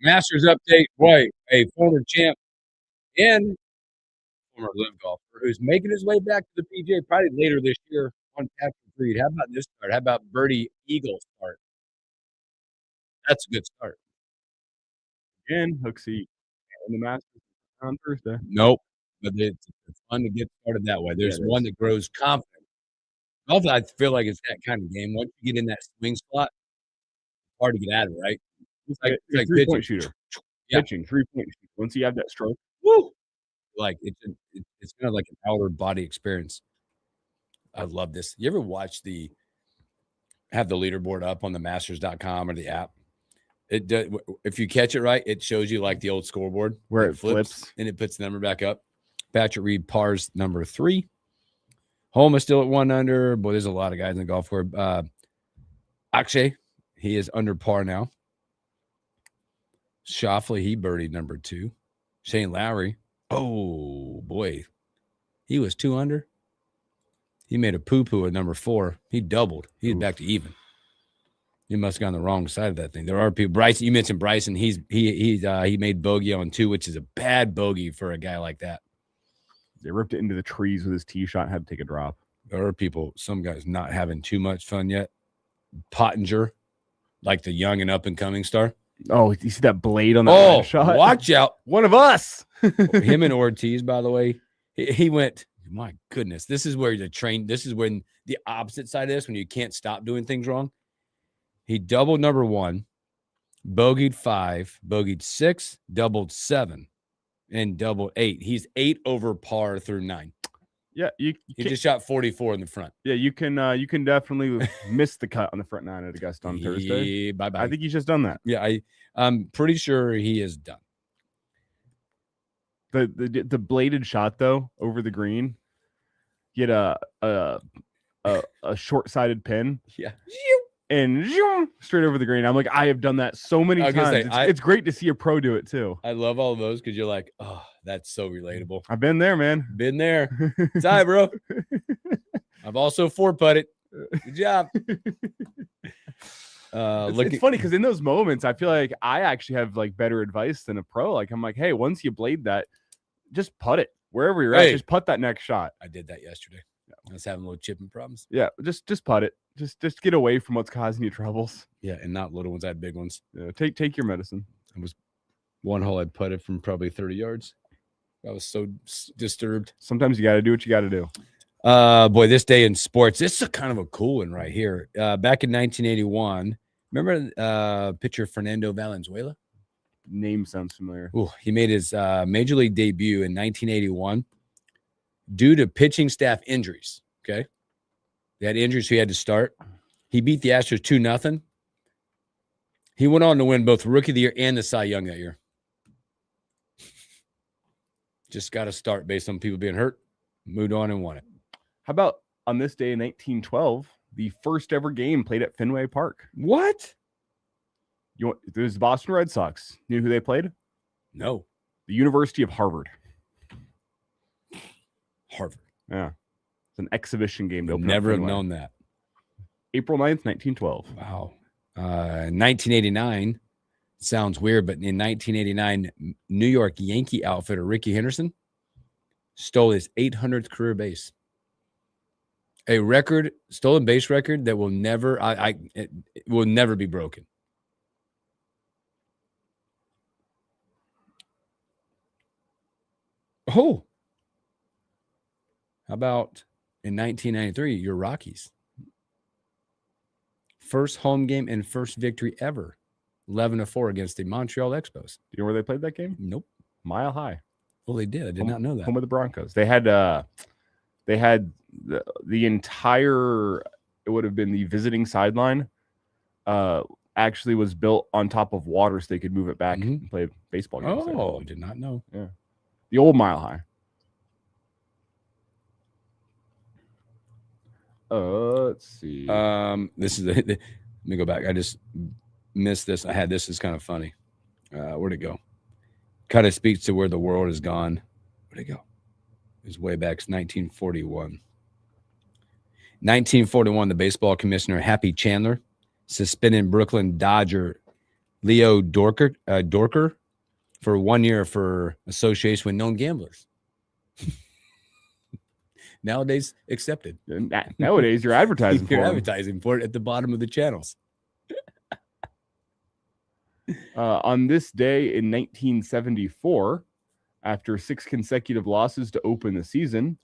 Masters update. Roy, a former champ and former live golfer who's making his way back to the PGA probably later this year on Patrick Reed. How about this start? How about Birdie Eagle start? That's a good start. Again, Hooksy in the Masters on Thursday. Nope. But it's fun to get started that way. There's one that grows confident. Also, I feel like it's that kind of game. Once you get in that swing spot, it's hard to get out of it, right? It's like 3-point shooter. Yeah. Pitching, 3-point shooter. Once you have that stroke, woo! Like it's kind of like an outer body experience. I love this. You ever watch have the leaderboard up on the masters.com or the app? It does, if you catch it right, it shows you like the old scoreboard where it flips and it puts the number back up. Patrick Reed pars number 3. Home is still at 1 under. Boy, there's a lot of guys in the golf world. Akshay, he is under par now. Schauffele, he birdied number 2. Shane Lowry, oh boy, he was 2 under. He made a poo-poo at number 4. He doubled. He's back to even. He must have gone the wrong side of that thing. There are people. Bryson, you mentioned Bryson. He made bogey on 2, which is a bad bogey for a guy like that. They ripped it into the trees with his tee shot and had to take a drop. There are people, some guys not having too much fun yet. Pottinger, like the young and up and coming star. Oh, you see that blade on that shot? Watch out. One of us. Him and Ortiz, by the way, he went, my goodness, this is where this is when the opposite side of this, when you can't stop doing things wrong. He doubled number 1, bogeyed 5, bogeyed 6, doubled 7, and doubled 8. He's 8 over par through 9. Yeah, he just shot 44 in the front. Yeah, you can definitely miss the cut on the front 9 at Augusta on Thursday. Bye-bye. I think he's just done that. Yeah, I'm pretty sure he is done. The bladed shot though over the green, get a short-sided pin. Yeah. And straight over the green. I'm like, I have done that so many times. It's great to see a pro do it too. I love all of those because you're like, oh, that's so relatable. I've been there, man. Been there. It's all right, bro. I've also 4-putted. Good job. It's funny because in those moments, I feel like I actually have like better advice than a pro. Like I'm like, hey, once you blade that, just putt it wherever you're at. Just putt that next shot. I did that yesterday. I was having little chipping problems. Yeah, just putt it. Just get away from what's causing you troubles. Yeah, and not little ones. I had big ones. Yeah, take your medicine. I was one hole I putted from probably 30 yards. I was so disturbed. Sometimes you got to do what you got to do. Boy, this day in sports. This is a kind of a cool one right here. Back in 1981, remember pitcher Fernando Valenzuela? Name sounds familiar. Ooh, he made his major league debut in 1981 due to pitching staff injuries. Okay. They had injuries, so he had to start. He beat the Astros 2-0. He went on to win both Rookie of the Year and the Cy Young that year. Just got to start based on people being hurt. Moved on and won it. How about on this day in 1912, the first ever game played at Fenway Park? What? It was the Boston Red Sox. You know who they played? No. The University of Harvard. Harvard. Yeah. It's an exhibition game. Never have known that. April 9th, 1912. Wow. 1989. Sounds weird, but in 1989, New York Yankee outfitter Ricky Henderson stole his 800th career base. A record, stolen base record that will never, it will never be broken. Oh, how about in 1993, your Rockies? First home game and first victory ever. 11-4 against the Montreal Expos. Do you know where they played that game? Nope. Mile High. Well, they did. I did not know that. Home of the Broncos. They had the entire, it would have been the visiting sideline, actually was built on top of water so they could move it back and play baseball games. Oh, I did not know. Yeah. The old Mile High. Let's see. This is let me go back. I just missed this. I had this. Is kind of funny. Where'd it go? Kind of speaks to where the world has gone. Where'd it go? It was way back. It's 1941. 1941, the baseball commissioner, Happy Chandler, suspended Brooklyn Dodger Leo Dorker for 1 year for association with known gamblers. Nowadays, accepted. Nowadays, you're advertising for You're them. advertising for it at the bottom of the channels. On this day in 1974, after 6 consecutive losses to open the season,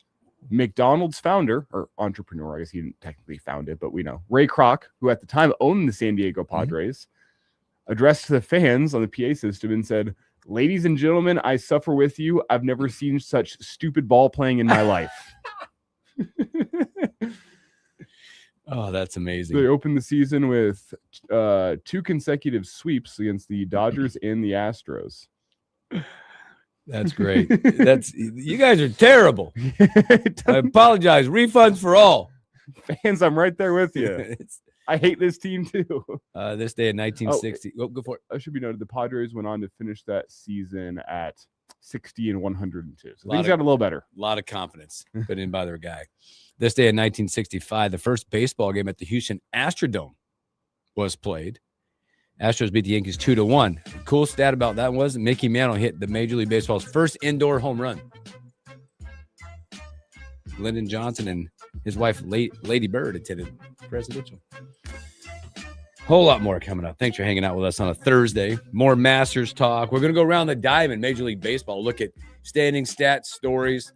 McDonald's founder, or entrepreneur, I guess he didn't technically found it, but we know, Ray Kroc, who at the time owned the San Diego Padres, addressed the fans on the PA system and said, "Ladies and gentlemen, I suffer with you. I've never seen such stupid ball playing in my life." Oh, that's amazing. They opened the season with 2 consecutive sweeps against the Dodgers and the Astros. That's great. You guys are terrible. I apologize. Refunds for all. Fans, I'm right there with you. I hate this team too. This day in 1960. Go for it. I should be noted, the Padres went on to finish that season at 60-102. So things got a little better. A lot of confidence put in by their guy. This day in 1965, the first baseball game at the Houston Astrodome was played. Astros beat the Yankees 2-1. Cool stat about that was Mickey Mantle hit the Major League Baseball's first indoor home run. Lyndon Johnson and his wife, Lady Bird, attended presidential. Whole lot more coming up. Thanks for hanging out with us on a Thursday. More Masters talk. We're going to go around the diamond, Major League Baseball, look at standing stats, stories.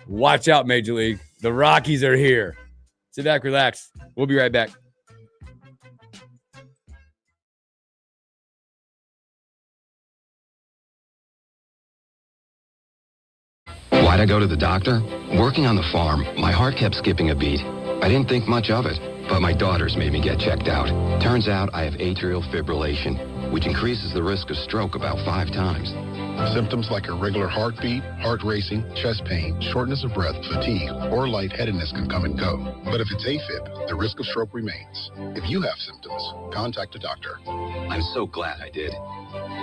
Watch out, Major League. The Rockies are here. Sit back, relax. We'll be right back. Why'd I go to the doctor? Working on the farm, my heart kept skipping a beat. I didn't think much of it, but my daughters made me get checked out. Turns out I have atrial fibrillation, which increases the risk of stroke about 5 times. Symptoms like irregular heartbeat, heart racing, chest pain, shortness of breath, fatigue, or lightheadedness can come and go. But if it's AFib, the risk of stroke remains. If you have symptoms, contact a doctor. I'm so glad I did.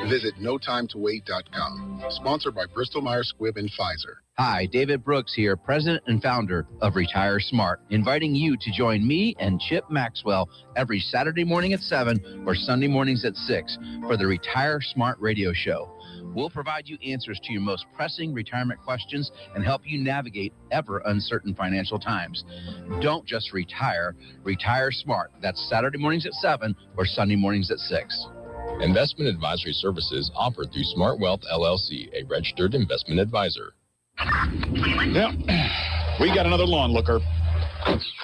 Visit notimetowait.com. Sponsored by Bristol-Myers Squibb and Pfizer. Hi, David Brooks here, president and founder of Retire Smart, inviting you to join me and Chip Maxwell every Saturday morning at 7 or Sunday mornings at 6 for the Retire Smart radio show. We'll provide you answers to your most pressing retirement questions and help you navigate ever uncertain financial times. Don't just retire, retire smart. That's Saturday mornings at 7 or Sunday mornings at 6. Investment advisory services offered through Smart Wealth LLC, a registered investment advisor. Yep, we got another lawn looker.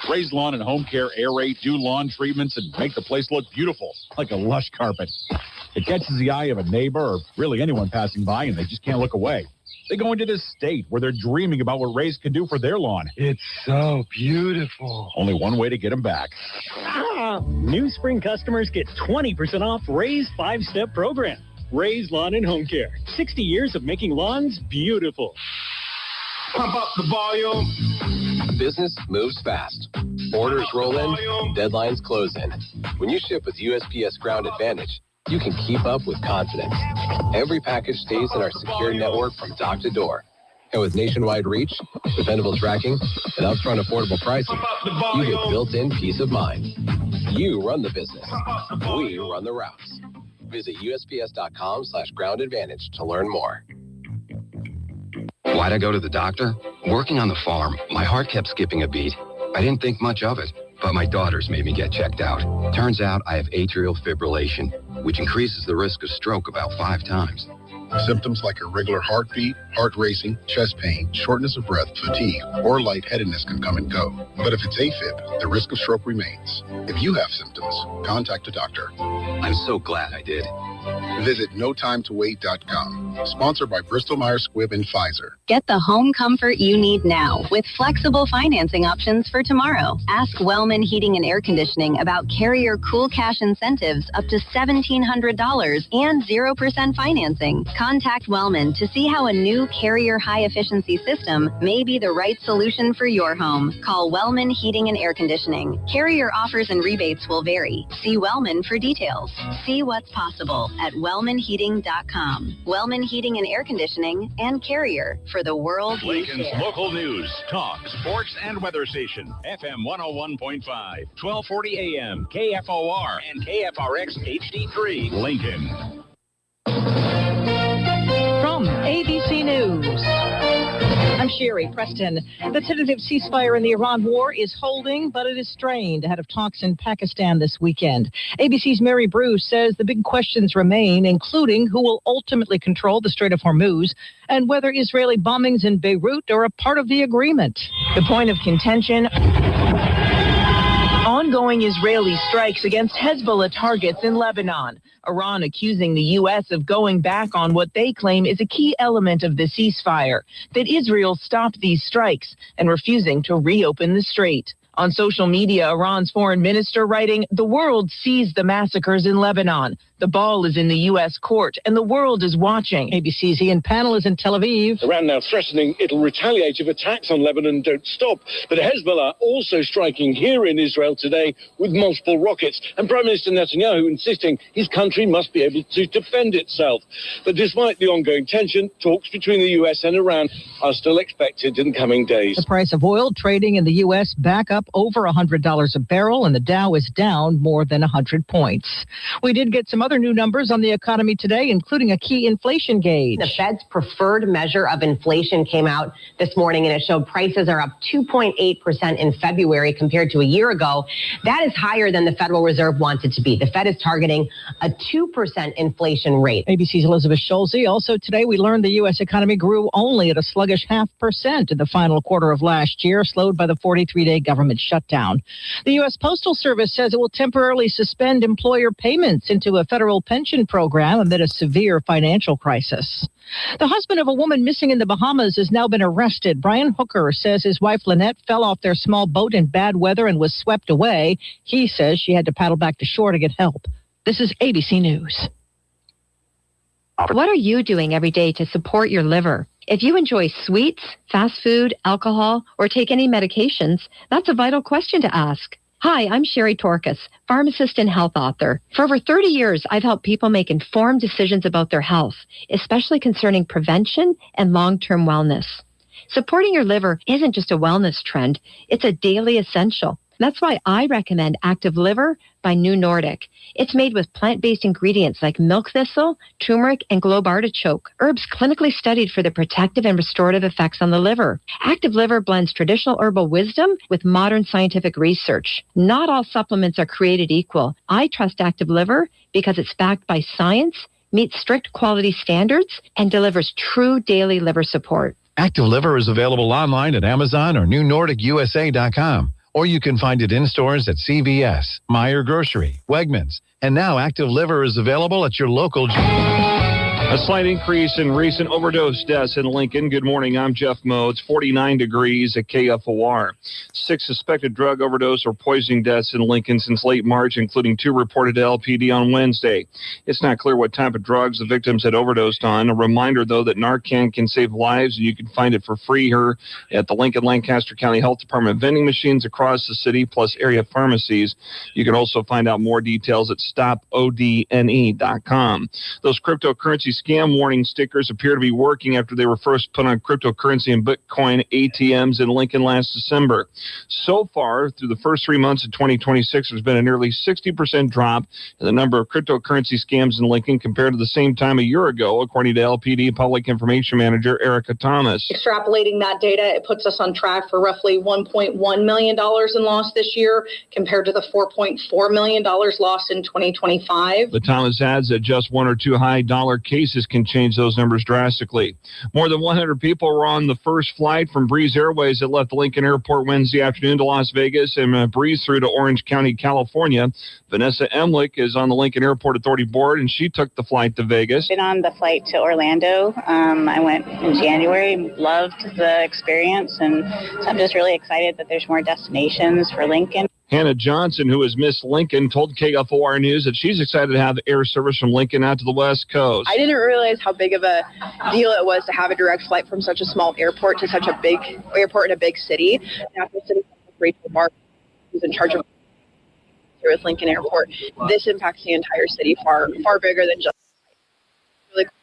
Raise Lawn and Home Care aerate, do lawn treatments, and make the place look beautiful, like a lush carpet. It catches the eye of a neighbor or really anyone passing by, and they just can't look away. They go into this state where they're dreaming about what Raise can do for their lawn. It's so beautiful. Only one way to get them back. New spring customers get 20% off Raise 5-step program. Raise Lawn and Home Care. 60 years of making lawns beautiful. Pump up the volume. Business moves fast. Orders roll in, deadlines close in. When you ship with USPS Ground Advantage, you can keep up with confidence. Every package stays in our secure network from dock to door. And with nationwide reach, dependable tracking, and upfront affordable pricing, you get built-in peace of mind. You run the business. We run the routes. Visit USPS.com/groundadvantage to learn more. Why'd I go to the doctor? Working on the farm, my heart kept skipping a beat. I didn't think much of it, but my daughters made me get checked out. Turns out I have atrial fibrillation, which increases the risk of stroke about 5 times. Symptoms like irregular heartbeat, heart racing, chest pain, shortness of breath, fatigue, or lightheadedness can come and go. But if it's AFib, the risk of stroke remains. If you have symptoms, contact a doctor. I'm so glad I did. Visit notimetowait.com. Sponsored by Bristol-Myers Squibb and Pfizer. Get the home comfort you need now with flexible financing options for tomorrow. Ask Wellman Heating and Air Conditioning about Carrier Cool Cash incentives up to $1,700 and 0% financing. Contact Wellman to see how a new Carrier high-efficiency system may be the right solution for your home. Call Wellman Heating and Air Conditioning. Carrier offers and rebates will vary. See Wellman for details. See what's possible at wellmanheating.com. Wellman Heating and Air Conditioning and Carrier for the world you Lincoln's share. local news, talk, sports, and weather station. FM 101.5, 1240 AM, KFOR, and KFRX HD3. Lincoln. From ABC News, I'm Sherry Preston. The tentative ceasefire in the Iran war is holding, but it is strained ahead of talks in Pakistan this weekend. ABC's Mary Bruce says the big questions remain, including who will ultimately control the Strait of Hormuz and whether Israeli bombings in Beirut are a part of the agreement. The point of contention: ongoing Israeli strikes against Hezbollah targets in Lebanon. Iran accusing the U.S. of going back on what they claim is a key element of the ceasefire, that Israel stopped these strikes and refusing to reopen the strait. On social media, Iran's foreign minister writing, "The world sees the massacres in Lebanon. The ball is in the U.S. court, and the world is watching." ABC's Ian Pannell is in Tel Aviv. Iran now threatening it'll retaliate if attacks on Lebanon don't stop. But Hezbollah also striking here in Israel today with multiple rockets. And Prime Minister Netanyahu insisting his country must be able to defend itself. But despite the ongoing tension, talks between the U.S. and Iran are still expected in coming days. The price of oil trading in the U.S. back up over $100 a barrel, and the Dow is down more than 100 points. We did get some other new numbers on the economy today, including a key inflation gauge. The Fed's preferred measure of inflation came out this morning, and it showed prices are up 2.8% in February compared to a year ago. That is higher than the Federal Reserve wants it to be. The Fed is targeting a 2% inflation rate. ABC's Elizabeth Schulze. Also today, we learned the U.S. economy grew only at a sluggish 0.5% in the final quarter of last year, slowed by the 43-day government shutdown. The U.S. Postal Service says it will temporarily suspend employer payments into a federal pension program amid a severe financial crisis. The husband of a woman missing in the Bahamas has now been arrested. Brian Hooker says his wife Lynette fell off their small boat in bad weather and was swept away. He says she had to paddle back to shore to get help. This is ABC News. What are you doing every day to support your liver? If you enjoy sweets, fast food, alcohol, or take any medications, that's a vital question to ask. Hi, I'm Sherry Torkas, pharmacist and health author. For over 30 years, I've helped people make informed decisions about their health, especially concerning prevention and long-term wellness. Supporting your liver isn't just a wellness trend, it's a daily essential. That's why I recommend Active Liver by New Nordic. It's made with plant-based ingredients like milk thistle, turmeric, and globe artichoke, herbs clinically studied for their protective and restorative effects on the liver. Active Liver blends traditional herbal wisdom with modern scientific research. Not all supplements are created equal. I trust Active Liver because it's backed by science, meets strict quality standards, and delivers true daily liver support. Active Liver is available online at Amazon or NewNordicUSA.com. Or you can find it in stores at CVS, Meijer Grocery, Wegmans, and now Active Liver is available at your local gym. A slight increase in recent overdose deaths in Lincoln. Good morning, I'm Jeff Moe. It's 49 degrees at KFOR. 6 suspected drug overdose or poisoning deaths in Lincoln since late March, including 2 reported to LPD on Wednesday. It's not clear what type of drugs the victims had overdosed on. A reminder, though, that Narcan can save lives, and you can find it for free here at the Lincoln-Lancaster County Health Department vending machines across the city, plus area pharmacies. You can also find out more details at stopodne.com. Those cryptocurrency scam warning stickers appear to be working after they were first put on cryptocurrency and Bitcoin ATMs in Lincoln last December. So far, through the first 3 months of 2026, there's been a nearly 60% drop in the number of cryptocurrency scams in Lincoln compared to the same time a year ago, according to LPD Public Information Manager Erica Thomas. Extrapolating that data, it puts us on track for roughly $1.1 million in loss this year compared to the $4.4 million lost in 2025. But Thomas adds that just 1 or 2 high-dollar cases can change those numbers drastically. More than 100 people were on the first flight from Breeze Airways that left Lincoln Airport Wednesday afternoon to Las Vegas and breezed through to Orange County, California. Vanessa Emlich is on the Lincoln Airport Authority board, and she took the flight to Vegas. Been on the flight to Orlando. I went in January, loved the experience, and so I'm just really excited that there's more destinations for Lincoln. Hannah Johnson, who has missed Lincoln, told KFOR News that she's excited to have air service from Lincoln out to the West Coast. I didn't realize how big of a deal it was to have a direct flight from such a small airport to such a big airport in a big city. National City Rachel Mark, who's in charge of here with Lincoln Airport, this impacts the entire city far bigger than just really cool.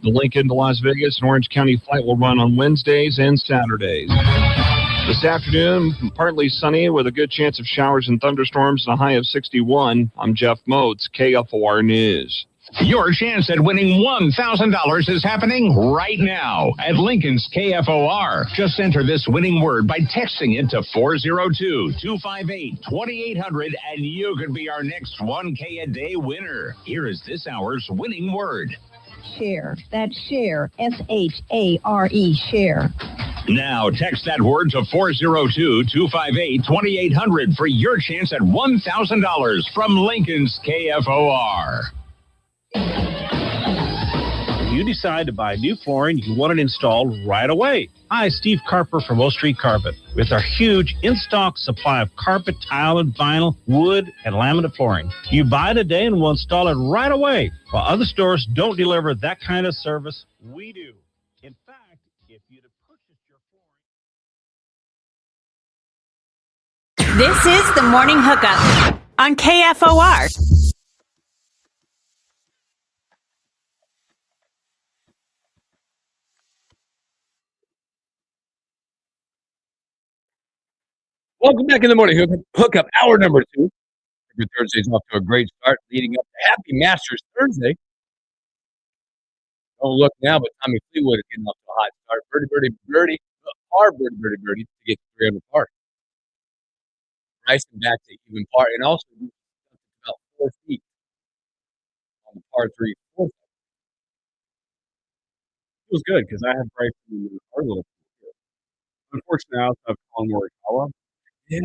The Lincoln to Las Vegas and Orange County flight will run on Wednesdays and Saturdays. This afternoon, partly sunny with a good chance of showers and thunderstorms and a high of 61. I'm Jeff Motes, KFOR News. Your chance at winning $1,000 is happening right now at Lincoln's KFOR. Just enter this winning word by texting it to 402-258-2800 and you could be our next 1K a day winner. Here is this hour's winning word. Share. That's share. S-H-A-R-E, share. Now text that word to 402-258-2800 for your chance at $1,000 from Lincoln's KFOR. When you decide to buy new flooring, you want it installed right away. Hi, Steve Carper from O Street Carpet. With our huge in-stock supply of carpet, tile, and vinyl, wood, and laminate flooring. You buy today and we'll install it right away. While other stores don't deliver that kind of service, we do. In fact, if you'd have purchased your flooring... This is the Morning Hookup on KFOR. Welcome back in the morning. Hookup, hour number 2. Your Thursday's off to a great start, leading up to Happy Masters Thursday. Don't look now, but Tommy Fleetwood is getting off to a hot start. Birdie, par, birdie, to get 3 under par. Bryson back to even par, and also about 4 feet on the par 3. Feels good because I have Bryson in our little pool. Unfortunately, I also have Colin Morikawa. Yeah.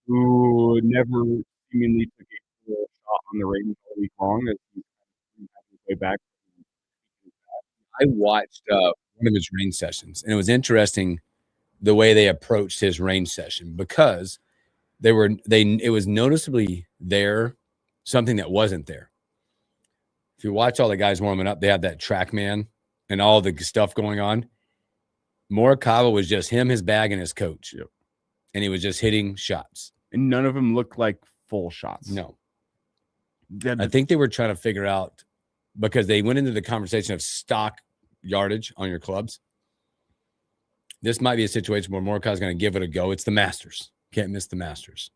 Who never seemingly took a full shot on the range all week long as he's having his way back. I watched one of his range sessions, and it was interesting the way they approached his range session because it was noticeably there something that wasn't there. If you watch all the guys warming up, they have that TrackMan and all the stuff going on. Morikawa was just him, his bag, and his coach. Yep. And he was just hitting shots. And none of them looked like full shots. No. I think they were trying to figure out, because they went into the conversation of stock yardage on your clubs. This might be a situation where Morikawa's going to give it a go. It's the Masters. Can't miss the Masters.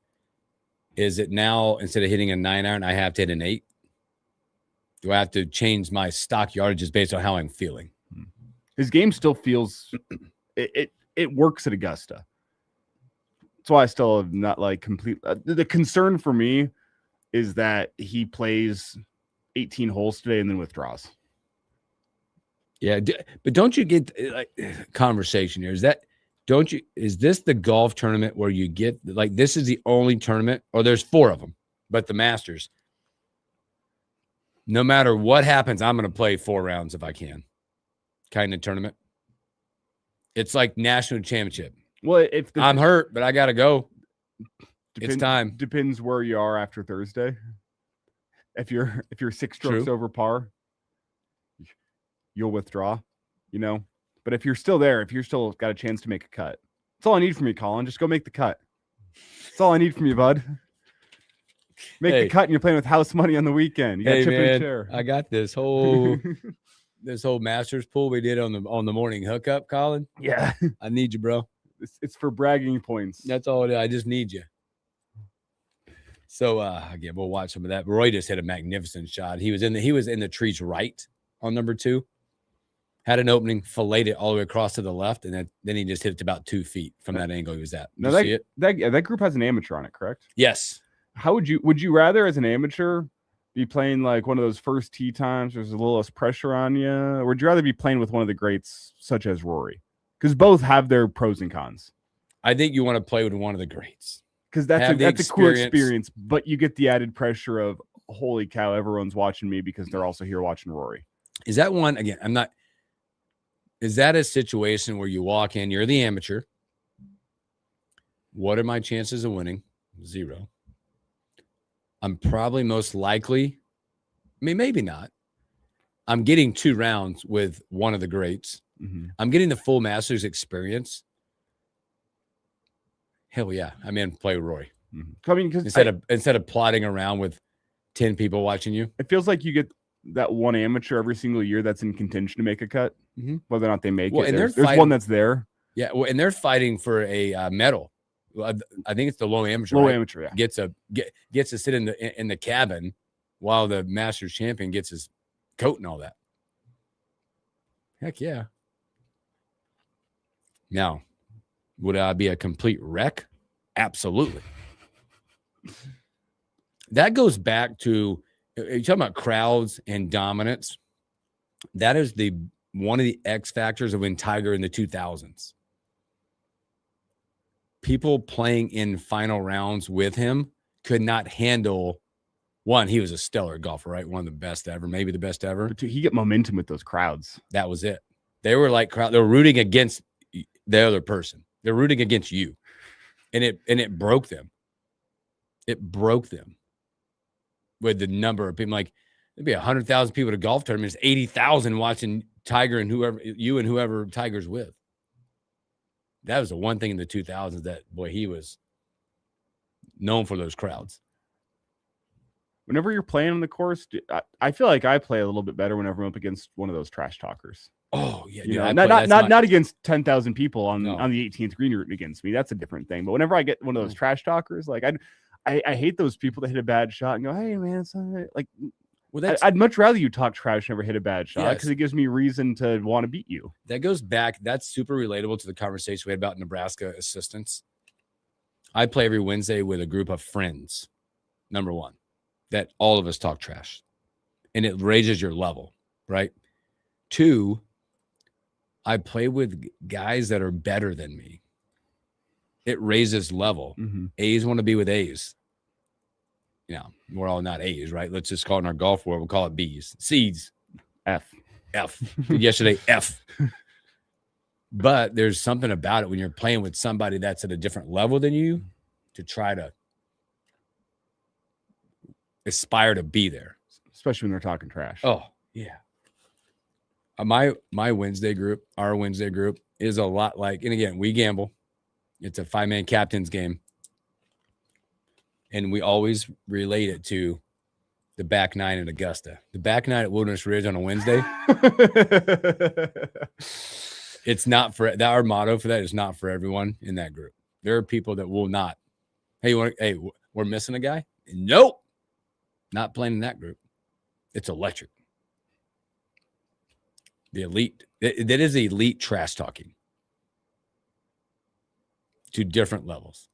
Is it now, instead of hitting a 9-iron, I have to hit an 8? Do I have to change my stock yardages based on how I'm feeling? His game still feels it works at Augusta. That's why I still have not like complete. The concern for me is that he plays 18 holes today and then withdraws. Yeah, but don't you get like conversation here? Is this the golf tournament where you get like this is the only tournament, or there's 4 of them, but the Masters, no matter what happens, I'm going to play 4 rounds if I can. Kind of tournament. It's like national championship. Well, if I'm hurt, but I got to go. It's time. Depends where you are after Thursday. If you're 6 strokes over par, you'll withdraw, But if you're still there, if you're still got a chance to make a cut, that's all I need from you, Colin. Just go make the cut. That's all I need from you, bud. Make the cut, and you're playing with house money on the weekend. You got chip in a chair. I got this whole Masters pool we did on the morning hookup, Colin. Yeah, I need you, bro. It's for bragging points. That's all it is. I just need you. So again, we'll watch some of that. Roy just hit a magnificent shot. He was in the trees right on number 2. Had an opening, filleted it all the way across to the left, and then he just hit it about 2 feet from that angle he was at. Now see it? That group has an amateur on it, correct? Yes. How would you rather as an amateur be playing like one of those first tee times? There's a little less pressure on you, or would you rather be playing with one of the greats such as Rory? Because both have their pros and cons. I think you want to play with one of the greats. Because that's a cool experience, but you get the added pressure of, holy cow, everyone's watching me because they're also here watching Rory. Is that one, again, is that a situation where you walk in, you're the amateur? What are my chances of winning? 0. I'm probably most likely, maybe not. I'm getting 2 rounds with one of the greats. Mm-hmm. I'm getting the full Masters experience. Hell yeah, I'm in play with Rory. Mm-hmm. I mean, because instead of plotting around with 10 people watching you, it feels like you get that one amateur every single year that's in contention to make a cut, whether or not they make it. And there's one that's there. Yeah, well, and they're fighting for a medal. I think it's the low amateur. Low right? amateur, yeah. Gets to sit in the cabin while the Masters champion gets his coat and all that. Heck yeah. Now, would I be a complete wreck? Absolutely. That goes back to, you're talking about crowds and dominance. That is one of the X factors of when Tiger in the 2000s. People playing in final rounds with him could not handle. One, he was a stellar golfer, right? One of the best ever, maybe the best ever. But he get momentum with those crowds. That was it. They were like they were rooting against the other person. They're rooting against you, and it broke them. It broke them with the number of people. Like there'd be 100,000 people at a golf tournament. It's 80,000 watching Tiger and whoever Tiger's with. That was the one thing in the 2000s that, boy, he was known for those crowds. Whenever you're playing on the course, I feel like I play a little bit better whenever I'm up against one of those trash talkers. Oh, yeah. You know, not against 10,000 people on the 18th green rooting against me. That's a different thing. But whenever I get one of those trash talkers, like I hate those people that hit a bad shot and go, hey, man, it's not right. Like, well, I'd much rather you talk trash and never hit a bad shot because it gives me reason to want to beat you. That goes back. That's super relatable to the conversation we had about Nebraska assistants. I play every Wednesday with a group of friends, number one, that all of us talk trash. And it raises your level, right? 2, I play with guys that are better than me. It raises level. A's want to be with A's. You know, we're all not A's, right? Let's just call it in our golf world. We'll call it B's. C's. F. Yesterday, F. But there's something about it when you're playing with somebody that's at a different level than you to try to aspire to be there. Especially when they're talking trash. Oh, yeah. My Wednesday group, our Wednesday group is a lot like, and again, we gamble. It's a 5-man captain's game. And we always relate it to the back nine at Augusta. The back nine at Wilderness Ridge on a Wednesday. It's not for that. Our motto for that is not for everyone in that group. There are people that will not. Hey, we're missing a guy? Nope. Not playing in that group. It's electric. The elite. That is elite trash talking to different levels.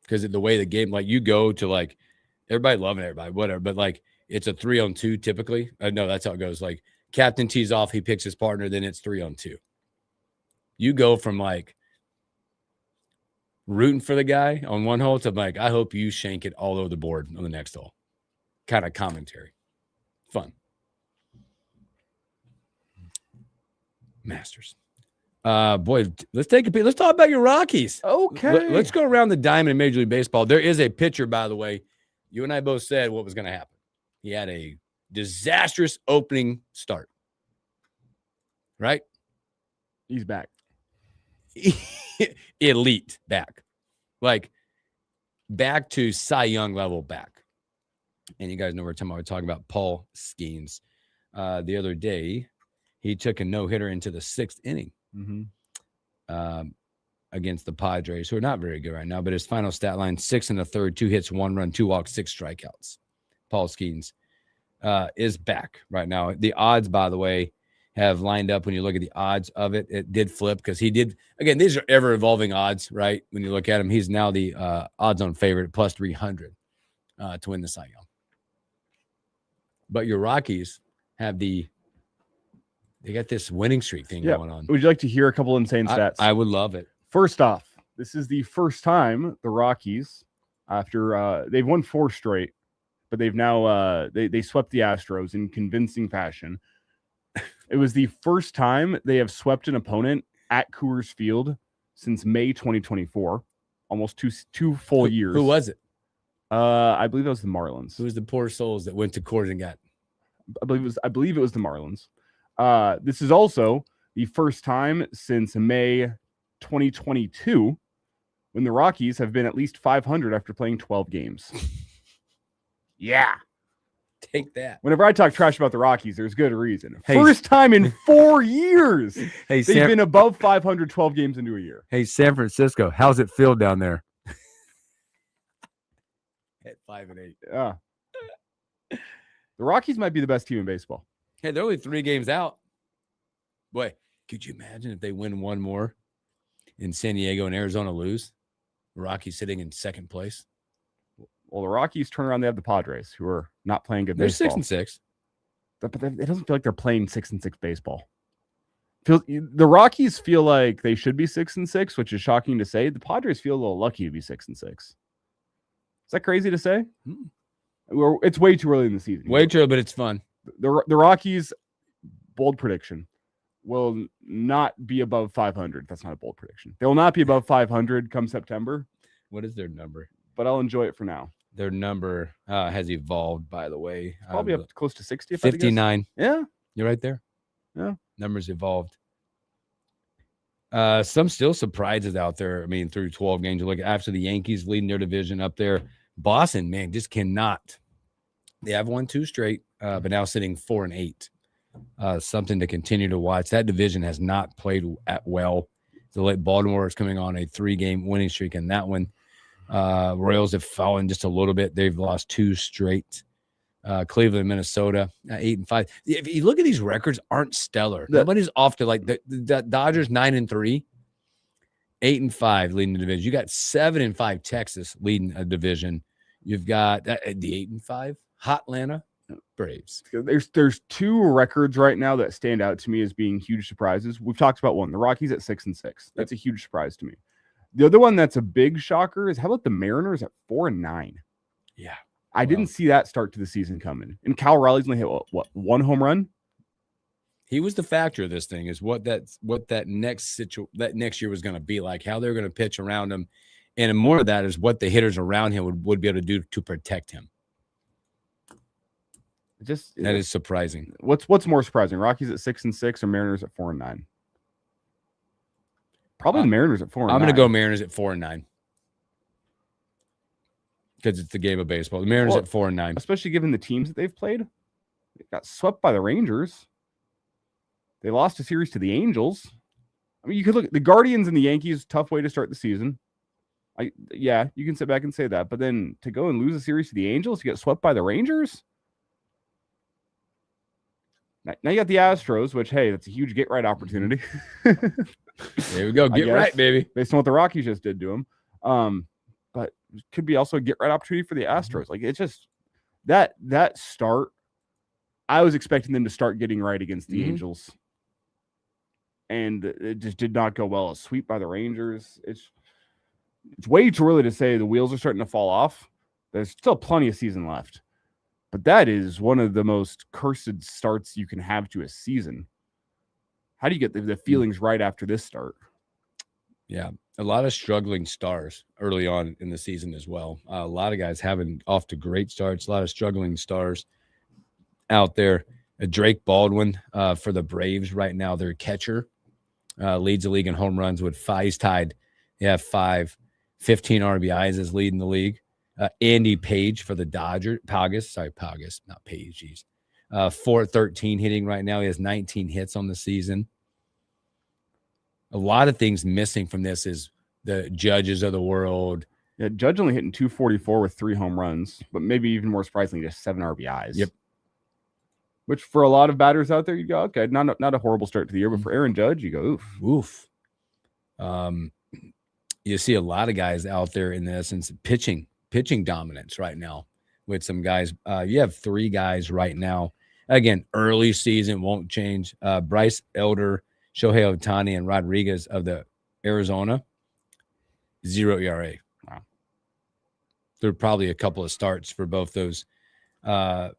Because the way the game, like you go to like everybody loving everybody, whatever, but like it's a 3-on-2 typically. No, that's how it goes. Like captain tees off, he picks his partner, then it's 3-on-2. You go from like rooting for the guy on one hole to like, I hope you shank it all over the board on the next hole. Kind of commentary. Fun. Masters. Boy, let's take a peek. Let's talk about your Rockies. Okay. Let's go around the diamond in Major League Baseball. There is a pitcher, by the way. You and I both said what was going to happen. He had a disastrous opening start. Right? He's back. Elite back. Like back to Cy Young level back. And you guys know we're talking about Paul Skeens. The other day, he took a no-hitter into the 6th inning. Against the Padres, who are not very good right now, but his final stat line, 6 1/3, 2 hits, 1 run, 2 walks, 6 strikeouts. Paul Skeens is back right now. The odds, by the way, have lined up. When you look at the odds of it, it did flip because he did. Again, these are ever-evolving odds, right? When you look at him, he's now the odds-on favorite, plus 300 to win the Cy Young. But your Rockies have they got this winning streak thing going on. Would you like to hear a couple insane stats? I would love it. First off, this is the first time the Rockies, after they've won 4 straight, but they've now they swept the Astros in convincing fashion. It was the first time they have swept an opponent at Coors Field since May 2024, almost two full years. Who was it? I believe it was the Marlins. Who was the poor souls that went to Coors and got? I believe it was the Marlins. This is also the first time since May 2022 when the Rockies have been at least 500 after playing 12 games. Yeah. Take that. Whenever I talk trash about the Rockies, there's good reason. First time in 4 years. They've been above 500 12 games into a year. Hey, San Francisco, how's it feel down there? At 5-8. Yeah. The Rockies might be the best team in baseball. Hey, they're only 3 games out. Boy, could you imagine if they win one more in San Diego and Arizona lose? The Rockies sitting in 2nd place. Well, the Rockies turn around. They have the Padres, who are not playing good they're baseball. They're 6-6. But it doesn't feel like they're playing 6-6 baseball. The Rockies feel like they should be 6-6, which is shocking to say. The Padres feel a little lucky to be 6-6. Is that crazy to say? It's way too early in the season. Way too early, but it's fun. The Rockies, bold prediction, will not be above 500. That's not a bold prediction. They will not be above 500 come September. What is their number? But I'll enjoy it for now. Their number has evolved, by the way. Probably up close to 60. 59. Yeah. You're right there. Yeah. Numbers evolved. Some still surprises out there. I mean, through 12 games, you look after the Yankees leading their division up there. Boston, man, just cannot. They have won 2 straight, but now sitting 4-8. Something to continue to watch. That division has not played well. So Baltimore is coming on a 3-game winning streak in that one. Royals have fallen just a little bit. They've lost 2 straight. Cleveland, Minnesota, 8-5. If you look at these records, aren't stellar. Nobody's off to like the Dodgers 9-3, 8-5 leading the division. You got 7-5 Texas leading a division. You've got the 8-5 hot Atlanta Braves. There's 2 records right now that stand out to me as being huge surprises. We've talked about one, the Rockies at 6-6. That's a huge surprise to me. The other one that's a big shocker is how about the Mariners at 4-9? Yeah. I didn't see that start to the season coming. And Cal Raleigh's only hit what 1 home run? He was the factor of this thing, is what that next year was going to be like, how they're going to pitch around him. And more of that is what the hitters around him would be able to do to protect him. That is surprising. What's more surprising? Rockies at 6-6 or Mariners at 4-9? Probably the Mariners at 4-9. I'm going to go Mariners at 4-9. Because it's the game of baseball. The Mariners at 4-9. Especially given the teams that they've played. They got swept by the Rangers. They lost a series to the Angels. I mean, you could look at the Guardians and the Yankees, tough way to start the season. Yeah, you can sit back and say that. But then to go and lose a series to the Angels, to get swept by the Rangers? Now you got the Astros, which, hey, that's a huge get-right opportunity. There we go. Get right, baby. Based on what the Rockies just did to them. But it could be also a get-right opportunity for the Astros. Like, it's just that start, I was expecting them to start getting right against the Angels. And it just did not go well. A sweep by the Rangers. It's way too early to say the wheels are starting to fall off. There's still plenty of season left. But that is one of the most cursed starts you can have to a season. How do you get the feelings right after this start? Yeah, a lot of struggling stars early on in the season as well. A lot of guys having off to great starts, a lot of struggling stars out there. Drake Baldwin for the Braves right now, their catcher, leads the league in home runs with 5. He's tied. They have 5. 15 RBIs is leading the league. Andy Page for the Dodgers. Pagas, not Page. Geez. 413 hitting right now. He has 19 hits on the season. A lot of things missing from this is the Judges of the world. Yeah, Judge only hitting 244 with 3 home runs, but maybe even more surprisingly, just 7 RBIs. Yep. Which for a lot of batters out there, you go, okay, not a horrible start to the year, but for Aaron Judge, you go, oof. You see a lot of guys out there in the essence of pitching dominance right now with some guys. You have 3 guys right now. Again, early season won't change. Bryce Elder, Shohei Ohtani, and Rodriguez of the Arizona, 0 ERA. Wow. There are probably a couple of starts for both those. So,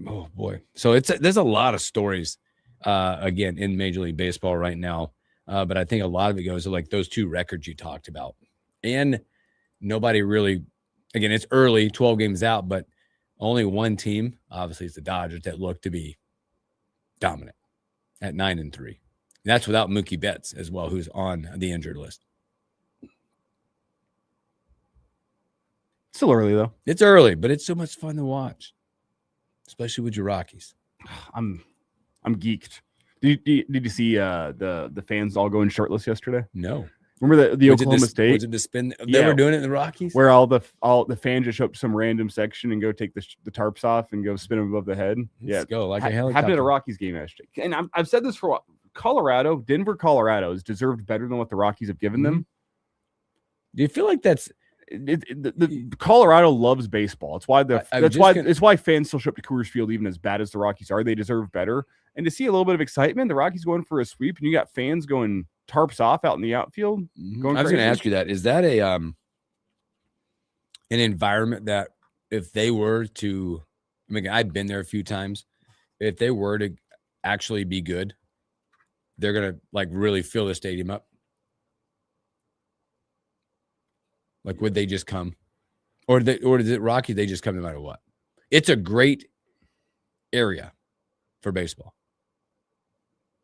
oh boy. So there's a lot of stories again in Major League Baseball right now. But I think a lot of it goes to like those 2 records you talked about. And nobody really, again, it's early, 12 games out, but only one team, obviously it's the Dodgers, that look to be dominant at 9-3. That's without Mookie Betts as well, who's on the injured list. Still early though. It's early, but it's so much fun to watch, especially with your Rockies. I'm geeked. Did you see the fans all going shirtless yesterday? No. Remember the Oklahoma State? Was it the spin? They were doing it in the Rockies? Where all the fans just show up to some random section and go take the tarps off and go spin them above the head. Let's go like a helicopter. Happened at a Rockies game yesterday. And I've said this for a while. Denver, Colorado has deserved better than what the Rockies have given them. Do you feel like that's the Colorado loves baseball? It's why it's why fans still show up to Coors Field even as bad as the Rockies are. They deserve better. And to see a little bit of excitement, the Rockies going for a sweep, and you got fans going tarps off out in the outfield. I was going to ask you that. Is that an environment that if they were to, I mean, I've been there a few times. If they were to actually be good, they're going to like really fill the stadium up. Like, would they just come? Or is it Rockies? They just come no matter what. It's a great area for baseball.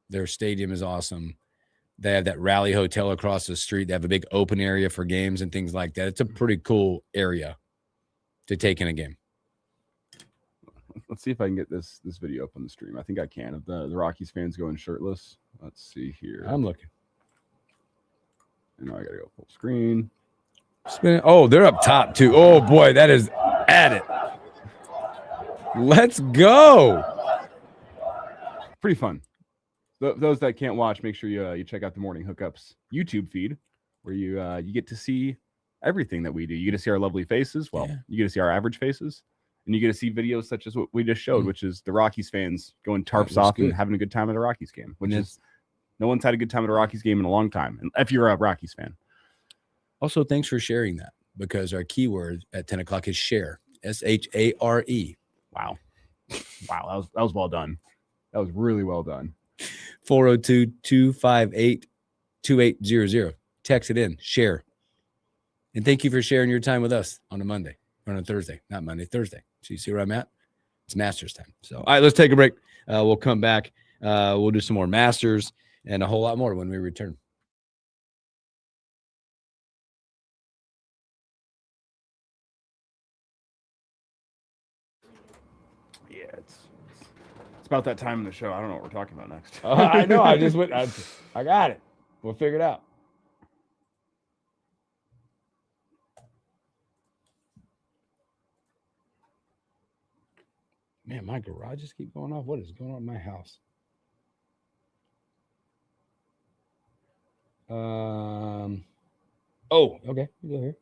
Their stadium is awesome. They have that Rally Hotel across the street. They have a big open area for games and things like that. It's a pretty cool area to take in a game. Let's see if I can get this video up on the stream. I think I can. Of the Rockies fans going shirtless. Let's see here. I'm looking. I know I gotta go full screen. Spin. Oh, they're up top too. Oh boy, that is at it. Let's go. Pretty fun. Those that can't watch, make sure you check out the Morning Hookups YouTube feed, where you get to see everything that we do. You get to see our lovely faces. Well, you get to see our average faces, and you get to see videos such as what we just showed, which is the Rockies fans going tarps off and having a good time at a Rockies game, which is no one's had a good time at a Rockies game in a long time. And if you're a Rockies fan. Also, thanks for sharing that, because our keyword at 10 o'clock is share. SHARE. Wow. Wow. That was well done. That was really well done. 402-258-2800. Text it in. Share. And thank you for sharing your time with us on a Monday or on a Thursday. Not Monday, Thursday. So you see where I'm at? It's Masters time. So, all right, let's take a break. We'll come back. We'll do some more Masters and a whole lot more when we return. Yeah, it's about that time in the show. I don't know what we're talking about next. I know. I just went. I got it. We'll figure it out. Man, my garages keep going off. What is going on in my house? Oh, okay. You go here.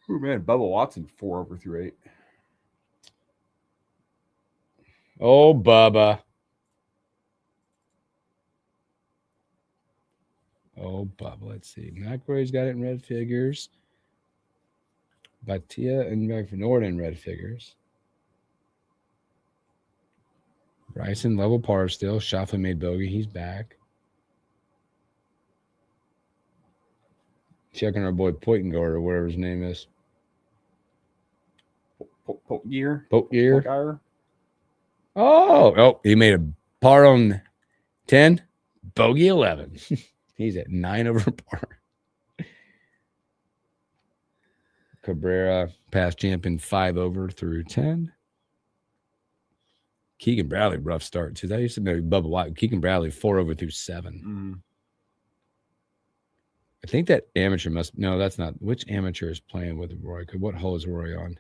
Oh man, Bubba Watson 4 over through 8. Oh, Bubba. Oh, Bubba. Let's see. McRae's got it in red figures. Batia and Nord in red figures. Bryson level par still. Schauffele made bogey. He's back. Checking our boy Poitengard or whatever his name is. Poitgear. Poitgear. Oh, he made a par on 10. Bogey 11. He's at 9 over par. Cabrera, past champion, 5 over through 10. Keegan Bradley, rough start too. That used to be Bubba White. Keegan Bradley, 4 over through 7. Mm-hmm. I think that amateur must. No, that's not. Which amateur is playing with Roy? What hole is Roy on?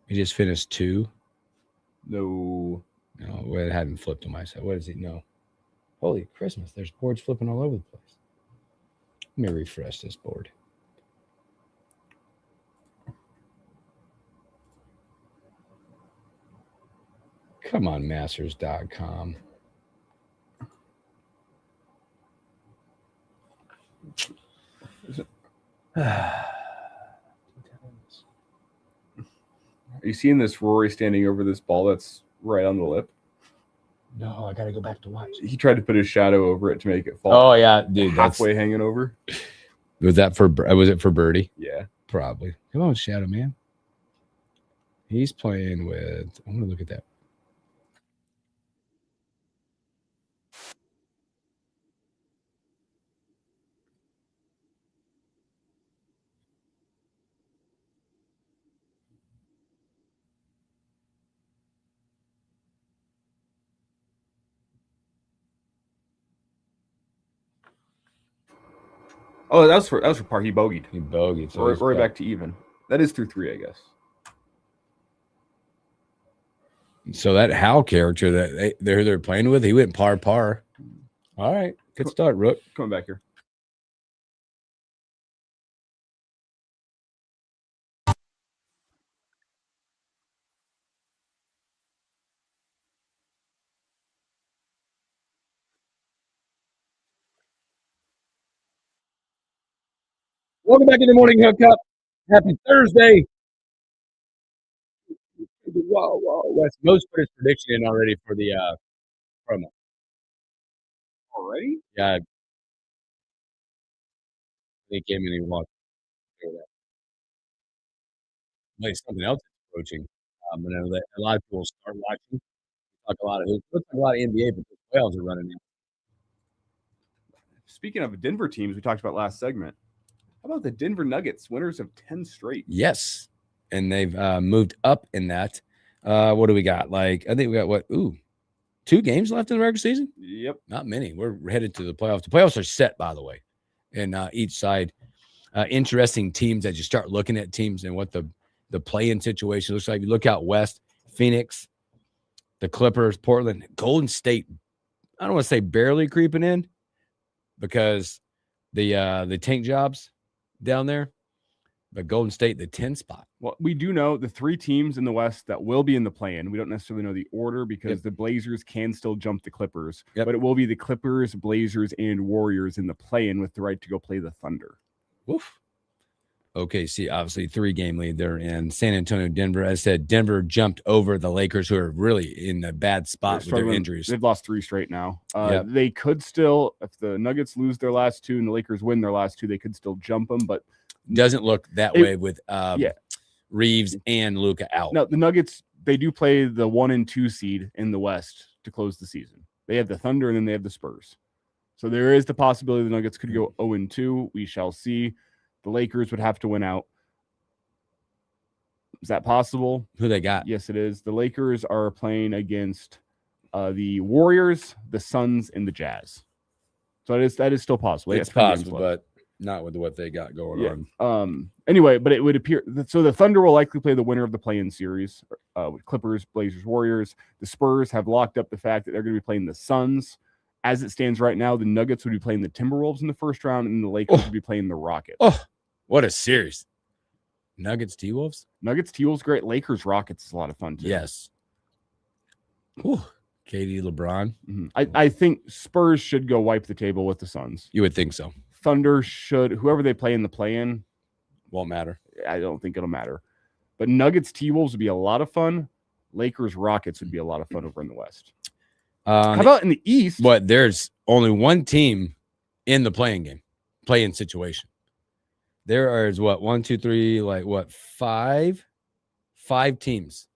He just finished 2. No, well, it hadn't flipped on my side. What is he? No. Holy Christmas! There's boards flipping all over the place. Let me refresh this board. Come on, Masters.com. Are you seeing this Rory standing over this ball that's right on the lip? No, I got to go back to watch. He tried to put his shadow over it to make it fall. Oh yeah, dude, halfway hanging over. Was it for birdie? Yeah, probably. Come on, Shadow Man. He's playing with. I'm gonna look at that. Oh, that was for par. He bogeyed. He bogeyed. So we're back to even. That is through 3, I guess. So that Hal character that they're playing with, he went par. All right, good start, Rook. Coming back here. Welcome back in the Morning Hookup. Happy Thursday. Whoa. Wes Most put his prediction in already for the promo. Already? Yeah. He came in and he walked over that. Like something else is approaching. I know that a lot of people start watching. Talk a lot of hoops. Looks like a lot of NBA, but the whales are running in. Speaking of Denver teams we talked about last segment, how about the Denver Nuggets, winners of 10 straight? Yes, and they've moved up in that. What do we got? Like, I think we got what? 2 games left in the regular season? Yep. Not many. We're headed to the playoffs. The playoffs are set, by the way, and each side. Interesting teams as you start looking at teams and what the play-in situation looks like. You look out west, Phoenix, the Clippers, Portland, Golden State. I don't want to say barely creeping in because the tank jobs down there, but Golden State, the 10 spot. Well, we do know the 3 teams in the West that will be in the play-in. We don't necessarily know the order because the Blazers can still jump the Clippers, but it will be the Clippers, Blazers, and Warriors in the play-in with the right to go play the Thunder. Woof. OKC, obviously 3-game lead. They're in San Antonio, Denver. As I said, Denver jumped over the Lakers, who are really in a bad spot with their injuries. They've lost 3 straight now. They could still, if the Nuggets lose their last 2 and the Lakers win their last 2, they could still jump them, but doesn't look that way with Reeves and Luka out. No, the Nuggets, they do play the 1 and 2 seed in the West to close the season. They have the Thunder and then they have the Spurs. So there is the possibility the Nuggets could go 0-2. We shall see. The Lakers would have to win out. Is that possible? Who they got? Yes, it is. The Lakers are playing against the Warriors, the Suns, and the Jazz. So that is still possible. It's possible, but not with what they got going on. Anyway, but it would appear so the Thunder will likely play the winner of the play-in series with Clippers, Blazers, Warriors. The Spurs have locked up the fact that they're going to be playing the Suns. As it stands right now, the Nuggets would be playing the Timberwolves in the first round, and the Lakers would be playing the Rockets. Oh, what a series! Nuggets, T-Wolves? Nuggets, T-Wolves, great. Lakers, Rockets is a lot of fun, too. Yes. Whew. KD, LeBron. Mm-hmm. I think Spurs should go wipe the table with the Suns. You would think so. Thunder should, whoever they play in the play-in. Won't matter. I don't think it'll matter. But Nuggets, T-Wolves would be a lot of fun. Lakers, Rockets would be a lot of fun over in the West. How about in the East? But there's only one team in the play-in situation. There is five teams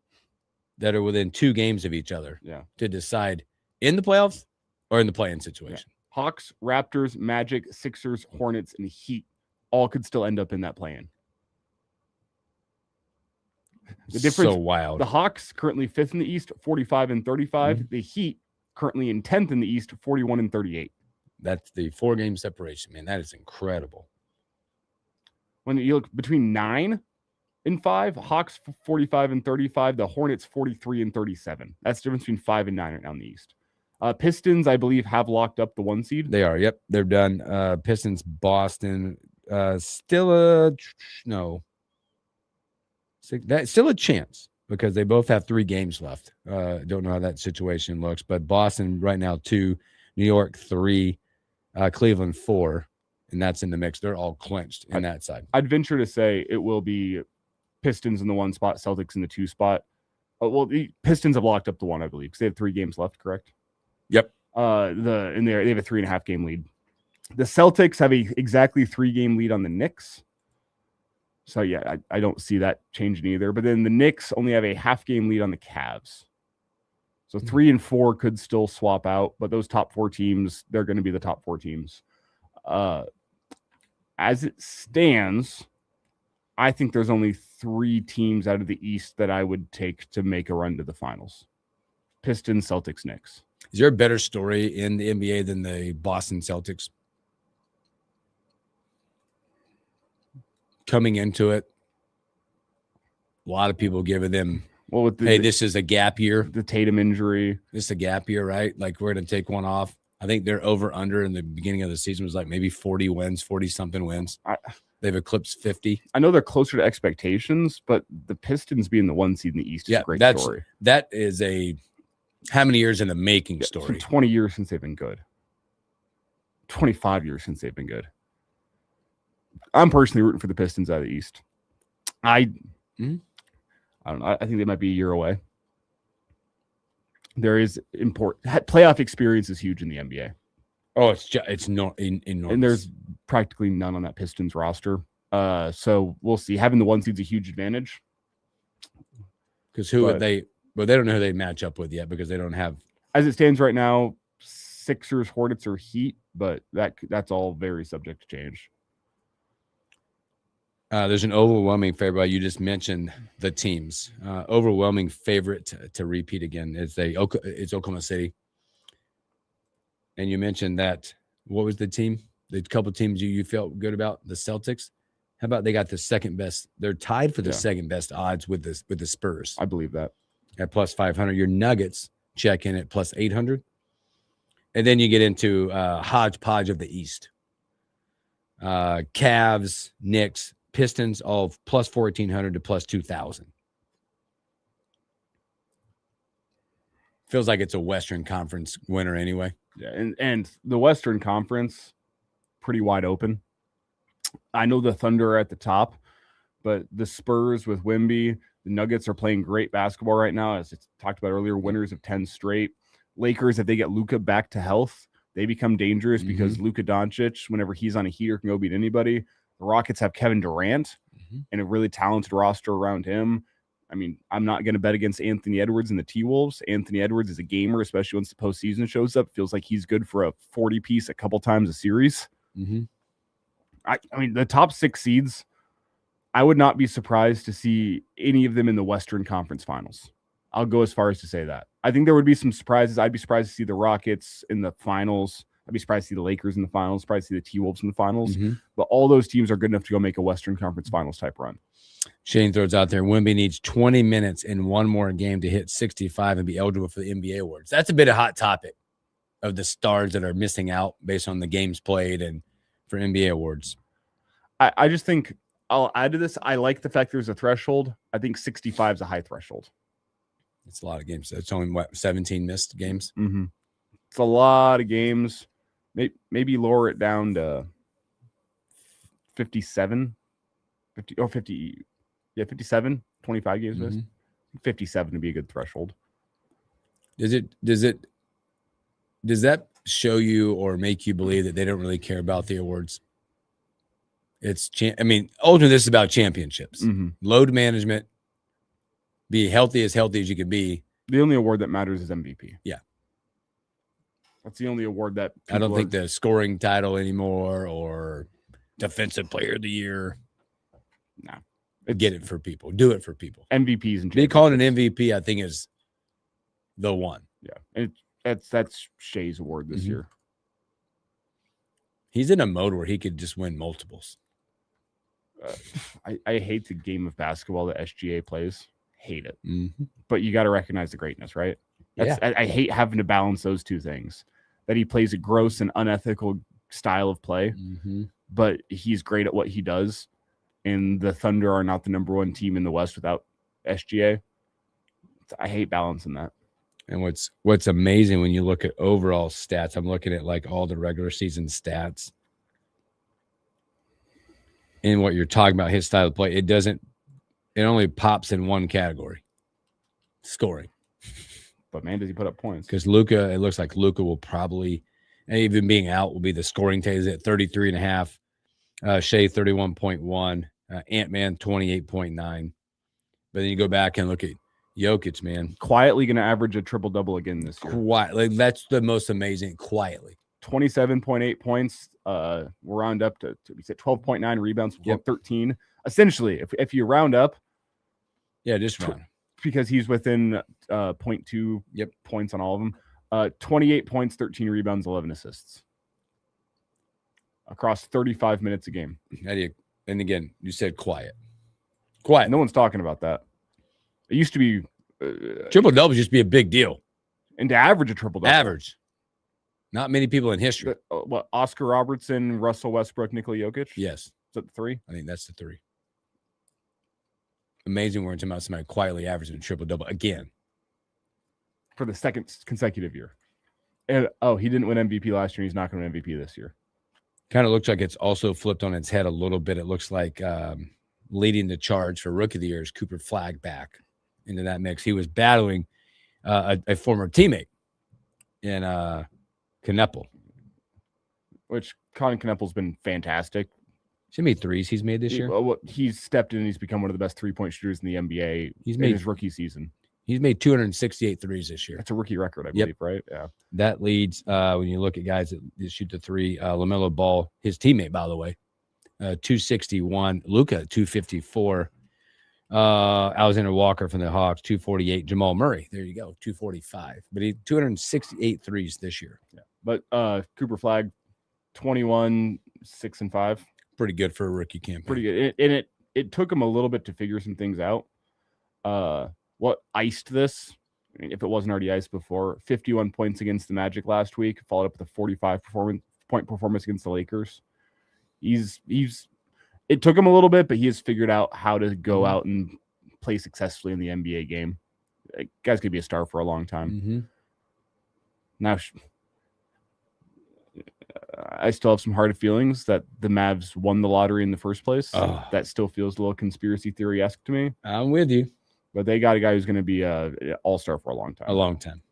that are within 2 games of each other to decide in the playoffs or in the play-in situation. Yeah. Hawks, Raptors, Magic, Sixers, Hornets, and Heat all could still end up in that play-in. The difference, so wild. The Hawks currently 5th in the East, 45-35. Mm-hmm. The Heat currently in 10th in the East, 41-38. That's the 4-game separation, man. That is incredible. When you look between 9 and 5, Hawks 45-35, the Hornets 43-37. That's the difference between 5 and 9 right now in the East. Pistons, I believe, have locked up the 1 seed. They are. Yep, they're done. Pistons, Boston, still a chance because they both have 3 games left. Don't know how that situation looks, but Boston right now 2, New York 3, Cleveland 4, and that's in the mix. They're all clinched in that side. I'd venture to say it will be Pistons in the 1 spot, Celtics in the 2 spot. Well, the Pistons have locked up the 1, I believe, because they have 3 games left. Correct? Yep. They have a 3.5 game lead. The Celtics have a exactly 3-game lead on the Knicks. So, yeah, I don't see that changing either. But then the Knicks only have a half-game lead on the Cavs. So 3 and 4 could still swap out. But those top 4 teams, they're going to be the top 4 teams. As it stands, I think there's only 3 teams out of the East that I would take to make a run to the finals. Pistons, Celtics, Knicks. Is there a better story in the NBA than the Boston Celtics? Coming into it, a lot of people giving them, this is a gap year. The Tatum injury. This is a gap year, right? Like we're going to take one off. I think their over-under in the beginning of the season was like maybe 40 wins, 40-something wins. They've eclipsed 50. I know they're closer to expectations, but the Pistons being the 1 seed in the East is a great story. That is a how many years in the making story? 20 years since they've been good. 25 years since they've been good. I'm personally rooting for the Pistons out of the East. I don't know. I think they might be a year away. There is playoff experience is huge in the NBA. Oh, it's not enormous. And there's practically none on that Pistons roster. So we'll see. Having the 1 seed's a huge advantage. Because they don't know who they match up with yet because they don't have. As it stands right now, Sixers, Hornets, or Heat, but that's all very subject to change. There's an overwhelming favorite. You just mentioned the teams. Overwhelming favorite to repeat again is it's Oklahoma City. And you mentioned that. What was the team? The couple teams you felt good about? The Celtics. How about they got the second best? They're tied for the second best odds with the Spurs. I believe that at plus 500. Your Nuggets check in at plus 800, and then you get into hodgepodge of the East. Cavs, Knicks, Pistons, all plus 1,400 to plus 2,000. Feels like it's a Western Conference winner anyway. Yeah, and the Western Conference, pretty wide open. I know the Thunder are at the top, but the Spurs with Wemby, the Nuggets are playing great basketball right now. As it's talked about earlier, winners of 10 straight. Lakers, if they get Luka back to health, they become dangerous because Luka Doncic, whenever he's on a heater, can go beat anybody. The Rockets have Kevin Durant and a really talented roster around him. I mean, I'm not going to bet against Anthony Edwards and the T-Wolves. Anthony Edwards is a gamer, especially once the postseason shows up. Feels like he's good for a 40-piece a couple times a series. I mean, the top 6 seeds, I would not be surprised to see any of them in the Western Conference Finals. I'll go as far as to say that. I think there would be some surprises. I'd be surprised to see the Rockets in the finals. I'd be surprised to see the Lakers in the finals, surprised to see the T-Wolves in the finals. But all those teams are good enough to go make a Western Conference Finals type run. Shane throws out there, Wemby needs 20 minutes in one more game to hit 65 and be eligible for the NBA awards. That's a bit of hot topic of the stars that are missing out based on the games played and for NBA awards. I just think I'll add to this. I like the fact there's a threshold. I think 65 is a high threshold. It's a lot of games. It's only, 17 missed games? It's a lot of games. Maybe lower it down to 57. 50. Yeah, 57. 25 games missed. 57 to be a good threshold. Does that show you or make you believe that they don't really care about the awards? Ultimately, this is about championships. Load management, be healthy as you can be. The only award that matters is MVP. Yeah. That's the only award that I don't think the scoring title anymore or defensive player of the year. No. Get it for people. Do it for people. MVPs and be called an MVP, I think, is the one. Yeah. And that's Shea's award this year. He's in a mode where he could just win multiples. I hate the game of basketball that SGA plays. Hate it. But you got to recognize the greatness, right? I hate having to balance those two things. That he plays a gross and unethical style of play, but he's great at what he does. And the Thunder are not the number one team in the West without SGA. I hate balancing that. And what's amazing when you look at overall stats, I'm looking at like all the regular season stats. And what you're talking about, his style of play, it only pops in one category. Scoring. But man, does he put up points? Because Luka, it looks like Luka will probably, and even being out, will be the scoring tags at 33.5. Shea 31.1. Ant-Man 28.9. But then you go back and look at Jokic, man. Quietly going to average a triple-double again this year. Quietly. That's the most amazing. Quietly. 27.8 points. We'll round up to we said 12.9 rebounds, 13. Essentially, if you round up. Yeah, just round. Because he's within 0.2 points on all of them. 28 points, 13 rebounds, 11 assists. Across 35 minutes a game. And again, you said quiet. Quiet. No one's talking about that. It used to be triple-doubles used to be a big deal. And to average a triple-double. Average. Not many people in history. What, Oscar Robertson, Russell Westbrook, Nikola Jokic? Yes. Is that the 3? I think that's the 3. Amazing we're talking about somebody quietly averaging a triple-double again. For the second consecutive year. And he didn't win MVP last year. He's not going to win MVP this year. Kind of looks like it's also flipped on its head a little bit. It looks like leading the charge for Rookie of the Year is Cooper Flagg back into that mix. He was battling a former teammate in Kneppel. Which Colin Kneppel's been fantastic. How many threes he's made this year? He's stepped in and he's become one of the best three-point shooters in the NBA in his rookie season. He's made 268 threes this year. That's a rookie record, I believe, right? Yeah. That leads, when you look at guys that shoot the 3, LaMelo Ball, his teammate, by the way, 261. Luka, 254. Alexander Walker from the Hawks, 248. Jamal Murray, there you go, 245. But he 268 threes this year. Yeah. But Cooper Flagg, 21, 6 and 5. Pretty good for a rookie campaign. Pretty good. And it took him a little bit to figure some things out. What iced this, if it wasn't already iced before, 51 points against the Magic last week, followed up with a 45-point performance against the Lakers. It took him a little bit, but he has figured out how to go out and play successfully in the NBA game. That guy's going to be a star for a long time. Now, I still have some hard feelings that the Mavs won the lottery in the first place. That still feels a little conspiracy theory-esque to me. I'm with you. But they got a guy who's going to be an all-star for a long time. A long time.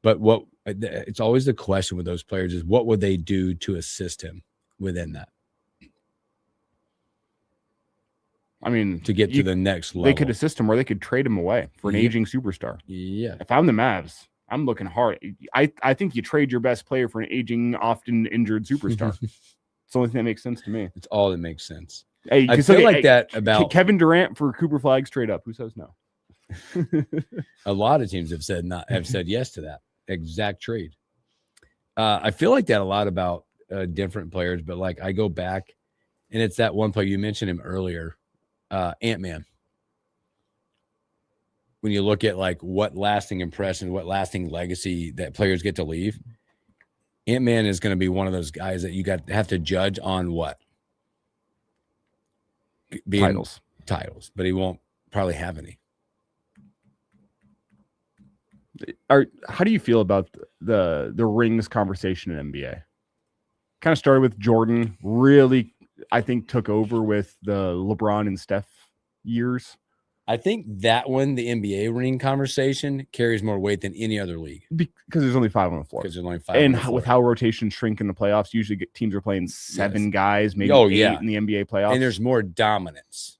But it's always the question with those players is what would they do to assist him within that? I mean, to get to the next level. They could assist him or they could trade him away for an aging superstar. Yeah. If I'm the Mavs, I'm looking hard. I think you trade your best player for an aging, often injured superstar. It's the only thing that makes sense to me. It's all that makes sense. Hey, I feel like that about Kevin Durant for Cooper Flagg straight up. Who says no? A lot of teams have said yes to that exact trade. I feel like that a lot about different players, but like I go back and it's that one player you mentioned him earlier, Ant-Man. When you look at like what lasting impression, what lasting legacy that players get to leave, Ant-Man is going to be one of those guys that you have to judge on what? Titles, but he won't probably have any. How do you feel about the rings conversation in NBA? Kind of started with Jordan, really, I think, took over with the LeBron and Steph years. I think that one, the NBA ring conversation, carries more weight than any other league. Because there's only 5 on the floor. Because there's only 5 and on the floor. With how rotations shrink in the playoffs, usually teams are playing 7 guys, maybe 8 in the NBA playoffs. And there's more dominance.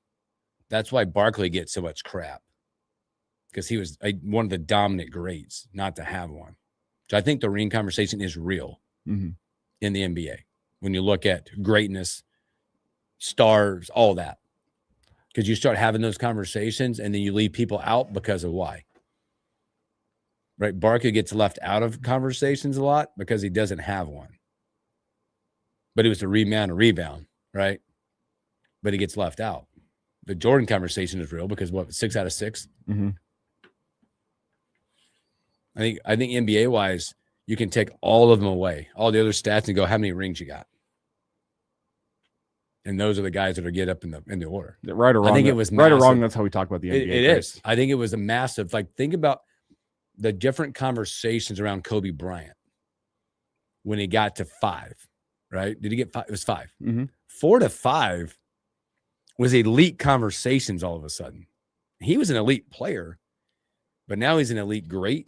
That's why Barkley gets so much crap. Because he was one of the dominant greats, not to have one. So I think the ring conversation is real in the NBA. When you look at greatness, stars, all that. Because you start having those conversations and then you leave people out because of why. Right? Barkley gets left out of conversations a lot because he doesn't have one. But he was a rebound, right? But he gets left out. The Jordan conversation is real because 6 out of 6? I think NBA wise, you can take all of them away, all the other stats, and go, how many rings you got? And those are the guys that are get up in the order. Right or wrong. I think it was right massive. or wrong. That's how we talk about the NBA. It is. I think it was a massive. Like, think about the different conversations around Kobe Bryant when he got to 5. Right? Did he get 5? It was 5. 4 to 5 was elite conversations. All of a sudden, he was an elite player, but now he's an elite great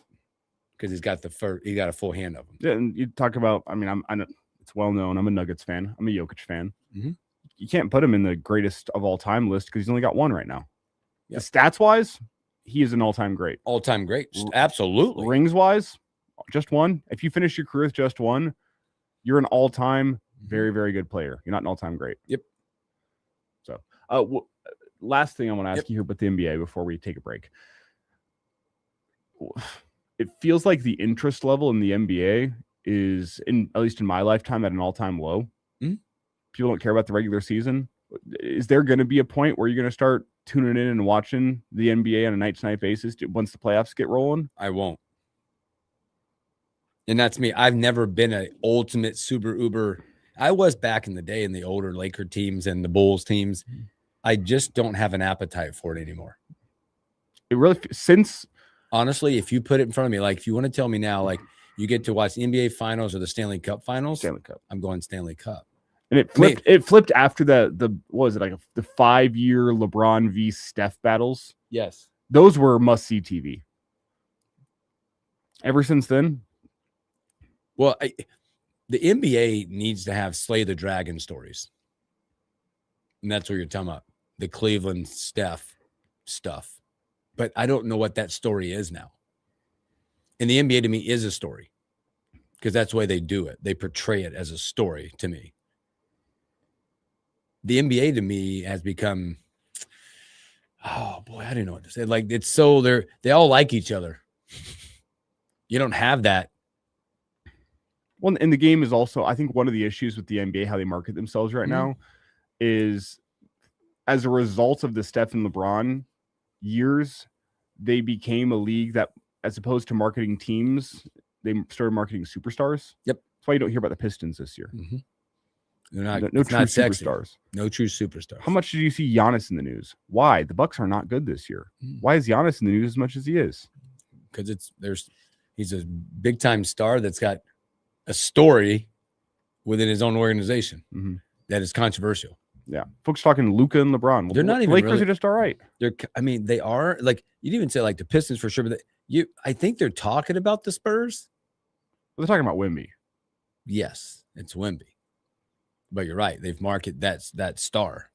because he's got a full hand of them. Yeah, and you talk about. I mean, I know it's well known. I'm a Nuggets fan. I'm a Jokic fan. You can't put him in the greatest of all time list because he's only got 1 right now. Yep. The stats wise, he is an all-time great. All-time great. Absolutely. Rings wise, just 1. If you finish your career with just 1, you're an all-time very, very good player. You're not an all-time great. Yep. So, last thing I want to ask you here about the NBA before we take a break. It feels like the interest level in the NBA is, at least in my lifetime, at an all-time low. People don't care about the regular season. Is there going to be a point where you're going to start tuning in and watching the NBA on a night-to-night basis once the playoffs get rolling? I won't. And that's me. I've never been an ultimate super uber. I was back in the day in the older Laker teams and the Bulls teams. I just don't have an appetite for it anymore. It really, honestly, if you put it in front of me, like if you want to tell me now, like you get to watch the NBA finals or the Stanley Cup finals, I'm going Stanley Cup. And it flipped after the what was it, like the 5-year LeBron v Steph battles? Yes. Those were must-see TV. Ever since then? Well, the NBA needs to have Slay the Dragon stories. And that's what you're talking about. The Cleveland Steph stuff. But I don't know what that story is now. And the NBA to me is a story. Because that's the way they do it. They portray it as a story to me. the NBA to me has become, oh boy, I don't know what to say. Like it's so they all like each other. You don't have that. Well, and the game is also, I think one of the issues with the NBA, how they market themselves right now, is as a result of the Steph and LeBron years, they became a league that, as opposed to marketing teams, they started marketing superstars. Yep. That's why you don't hear about the Pistons this year. They're not, no it's true not superstars. No true superstars. How much did you see Giannis in the news? Why? The Bucks are not good this year. Why is Giannis in the news as much as he is? Because he's a big time star that's got a story within his own organization that is controversial. Yeah, folks talking Luka and LeBron. Well, they're not even Lakers really, are just all right. They are like you'd even say like the Pistons for sure, but I think they're talking about the Spurs. Well, they're talking about Wemby. Yes, it's Wemby. But you're right. They've marketed that star.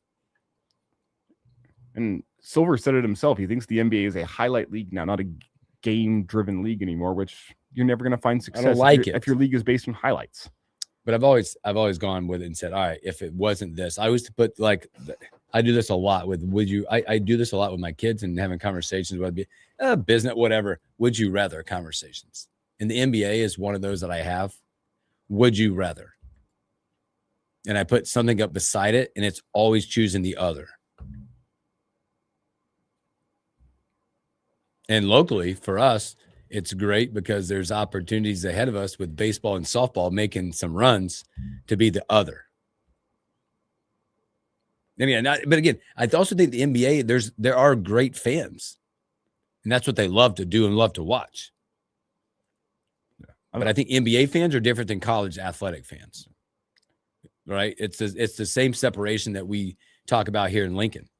And Silver said it himself. He thinks the NBA is a highlight league now, not a game-driven league anymore, which you're never going to find success. I don't like it if your league is based on highlights. But I've always gone with it and said, all right, if it wasn't this, I used to put like, I do this a lot with, I do this a lot with my kids and having conversations, whether it be business, whatever, would you rather conversations. And the NBA is one of those that I have. Would you rather? And I put something up beside it, and it's always choosing the other. And locally, for us, it's great because there's opportunities ahead of us with baseball and softball making some runs to be the other. And yeah, but again, I also think the NBA, there are great fans, and that's what they love to do and love to watch. Yeah. But I think NBA fans are different than college athletic fans. Right? It's the same separation that we talk about here in Lincoln.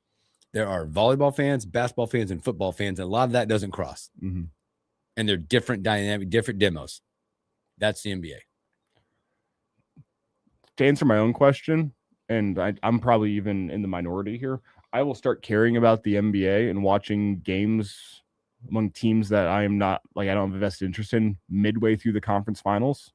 There are volleyball fans, basketball fans, and football fans, and a lot of that doesn't cross. And they're different dynamic, different demos. That's the NBA. To answer my own question, and I'm probably even in the minority here, I will start caring about the NBA and watching games among teams that I am not, like, I don't have a vested interest in midway through the conference finals,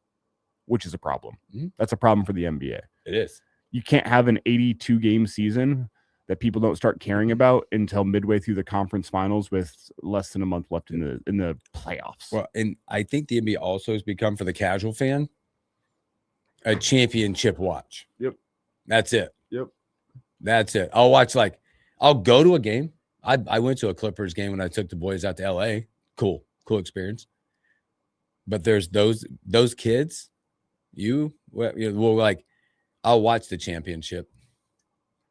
which is a problem. That's a problem for the NBA. It is. You can't have an 82 game season that people don't start caring about until midway through the conference finals with less than a month left in the playoffs. Well, and I think the NBA also has become, for the casual fan, a championship watch. Yep. That's it. Yep. That's it. I'll go to a game. I went to a Clippers game when I took the boys out to LA. Cool experience. But there's those kids, I'll watch the championship.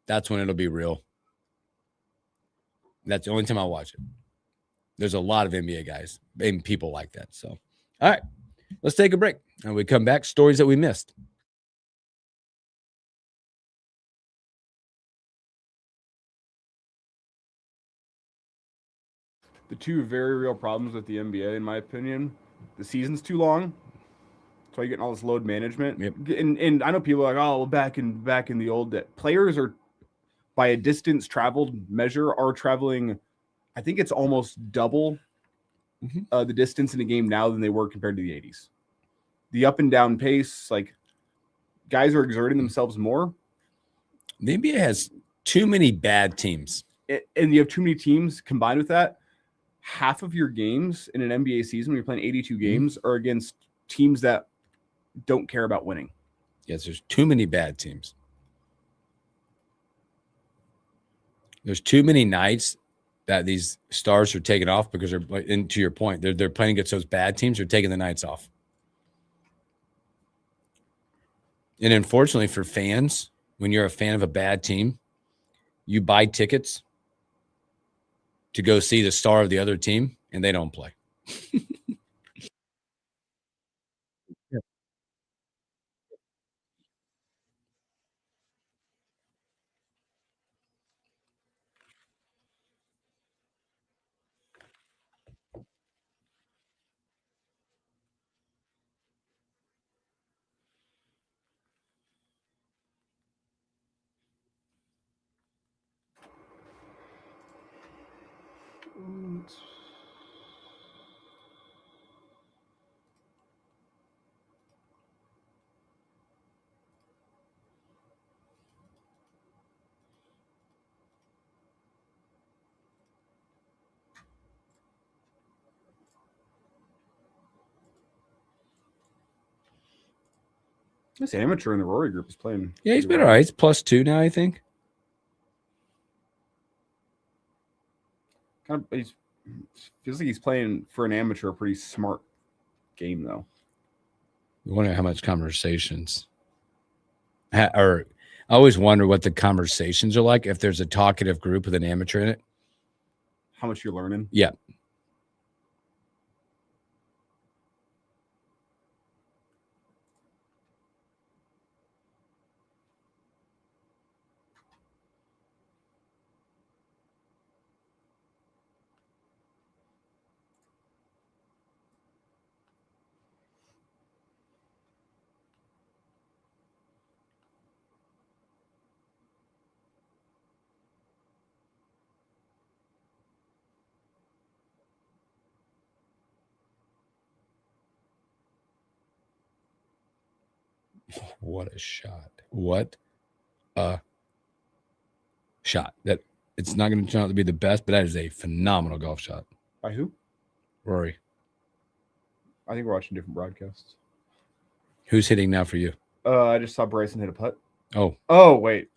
That's when it'll be real. That's the only time I'll watch it. There's a lot of NBA guys and people like that. So, all right, let's take a break. And we come back, stories that we missed. The two very real problems with the NBA, in my opinion, the season's too long. That's why you're getting all this load management. Yep. And I know people are like, oh, well, back in the old day. Players are, by a distance traveled measure, are traveling, I think it's almost double the distance in a game now than they were compared to the 80s. The up and down pace, like, guys are exerting themselves more. The NBA has too many bad teams. And you have too many teams combined with that. Half of your games in an NBA season, when you're playing 82 games, are against teams that don't care about winning. Yes, there's too many bad teams. There's too many nights that these stars are taking off because they're, and to your point, they're playing against those bad teams. They're taking the nights off. And unfortunately for fans, when you're a fan of a bad team, you buy tickets to go see the star of the other team, and they don't play. Yeah. This amateur in the Rory group is playing. Yeah, he's been all right. He's +2 now, I think. Feels like he's playing for an amateur a pretty smart game, though. I wonder how much conversations. I always wonder what the conversations are like if there's a talkative group with an amateur in it. How much you're learning? Yeah. What a shot. What a shot. That it's not going to turn out to be the best, but that is a phenomenal golf shot. By who? Rory. I think we're watching different broadcasts. Who's hitting now for you? I just saw Bryson hit a putt. Oh, wait.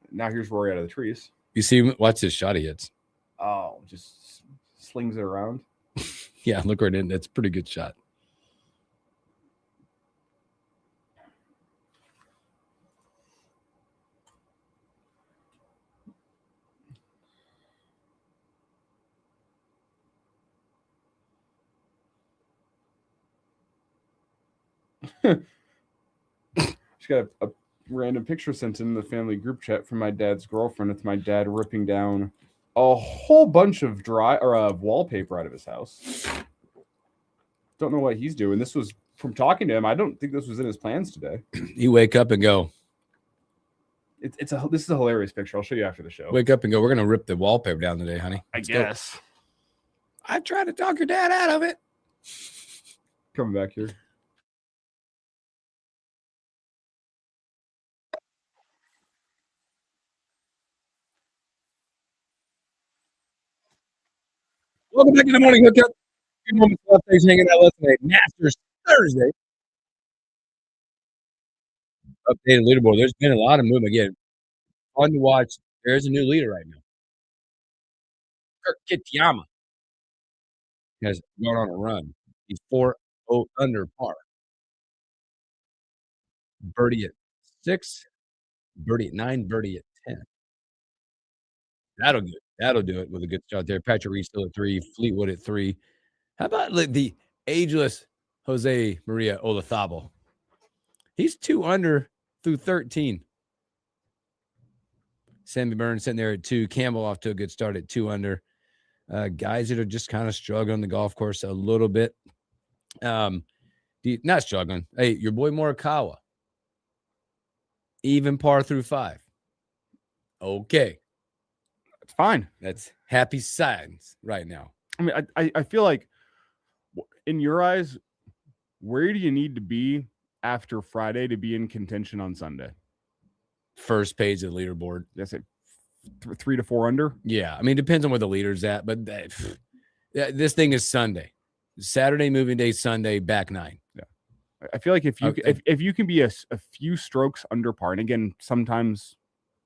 Now here's Rory out of the trees. You see, what's his shot he hits? Oh, just slings it around. Yeah, look right in. That's a pretty good shot. Just got a random picture sent in the family group chat from my dad's girlfriend. It's my dad ripping down a whole bunch of wallpaper out of his house. Don't know what he's doing. This was from talking to him. I don't think this was in his plans today. You wake up and go. This is a hilarious picture. I'll show you after the show. Wake up and go. We're gonna rip the wallpaper down today, honey. I guess. I tried to talk your dad out of it. Coming back here. Welcome back to the morning hookup. Few moments left. Thanks for hanging out with us today. Masters Thursday. Updated leaderboard. There's been a lot of movement again. Fun to watch. There's a new leader right now. Kirk Kitayama. Has gone on a run. He's 4 under par. Birdie at 6, birdie at 9, birdie at 10. That'll do it. That'll do it with a good shot there. Patrick Reed still at 3, Fleetwood at 3. How about the ageless Jose Maria Olazabal? He's 2 under through 13. Sammy Burns sitting there at 2. Campbell off to a good start at 2 under. Guys that are just kind of struggling on the golf course a little bit. Not struggling. Hey, your boy Morikawa. Even par through 5. Okay. It's fine. That's happy signs right now. I mean, I feel like in your eyes, where do you need to be after Friday to be in contention on Sunday? First page of the leaderboard. That's it. 3 to 4 under. Yeah. I mean, it depends on where the leader's at, but this thing is Sunday. Saturday moving day, Sunday back 9. Yeah. I feel like if you can be a few strokes under par, and again, sometimes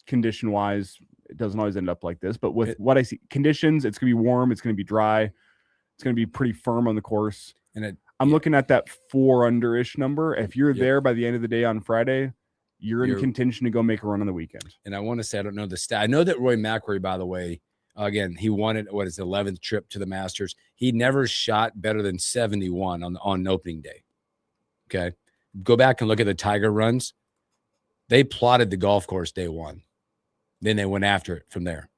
condition wise, it doesn't always end up like this, but with what I see, conditions, it's going to be warm, it's going to be dry, it's going to be pretty firm on the course. And I'm looking at that 4 under-ish number. If you're there by the end of the day on Friday, you're in contention to go make a run on the weekend. And I want to say, I don't know the stat. I know that Roy McIlroy, by the way, again, he won it, his 11th trip to the Masters. He never shot better than 71 on opening day. Okay. Go back and look at the Tiger runs. They plotted the golf course day 1. Then they went after it from there.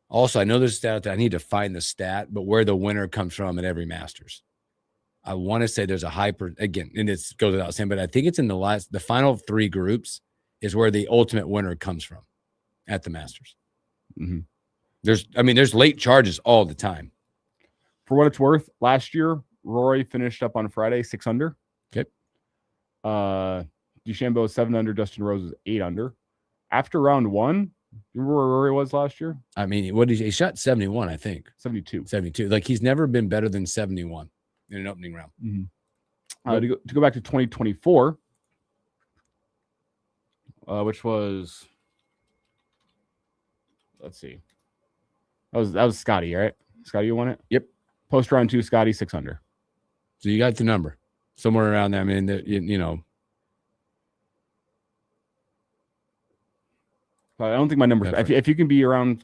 Also, I know there's a stat that I need to find the stat, but where the winner comes from at every Masters. I want to say there's a again, and it goes without saying, but I think it's in the final 3 groups is where the ultimate winner comes from at the Masters. Mm-hmm. There's late charges all the time. For what it's worth, last year, Rory finished up on Friday 6 under. Okay. DeChambeau is 7 under. Dustin Rose is 8 under. After round 1, you remember where Rory was last year? I mean, what did he shot? 71, I think. 72. Like, he's never been better than 71 in an opening round. Mm-hmm. To go back to 2024, which was, let's see, that was Scotty, right? Scotty, you won it. Yep. Post round 2, Scotty 6 under. So you got the number somewhere around there. I mean, you know. I don't think my number's. If you can be around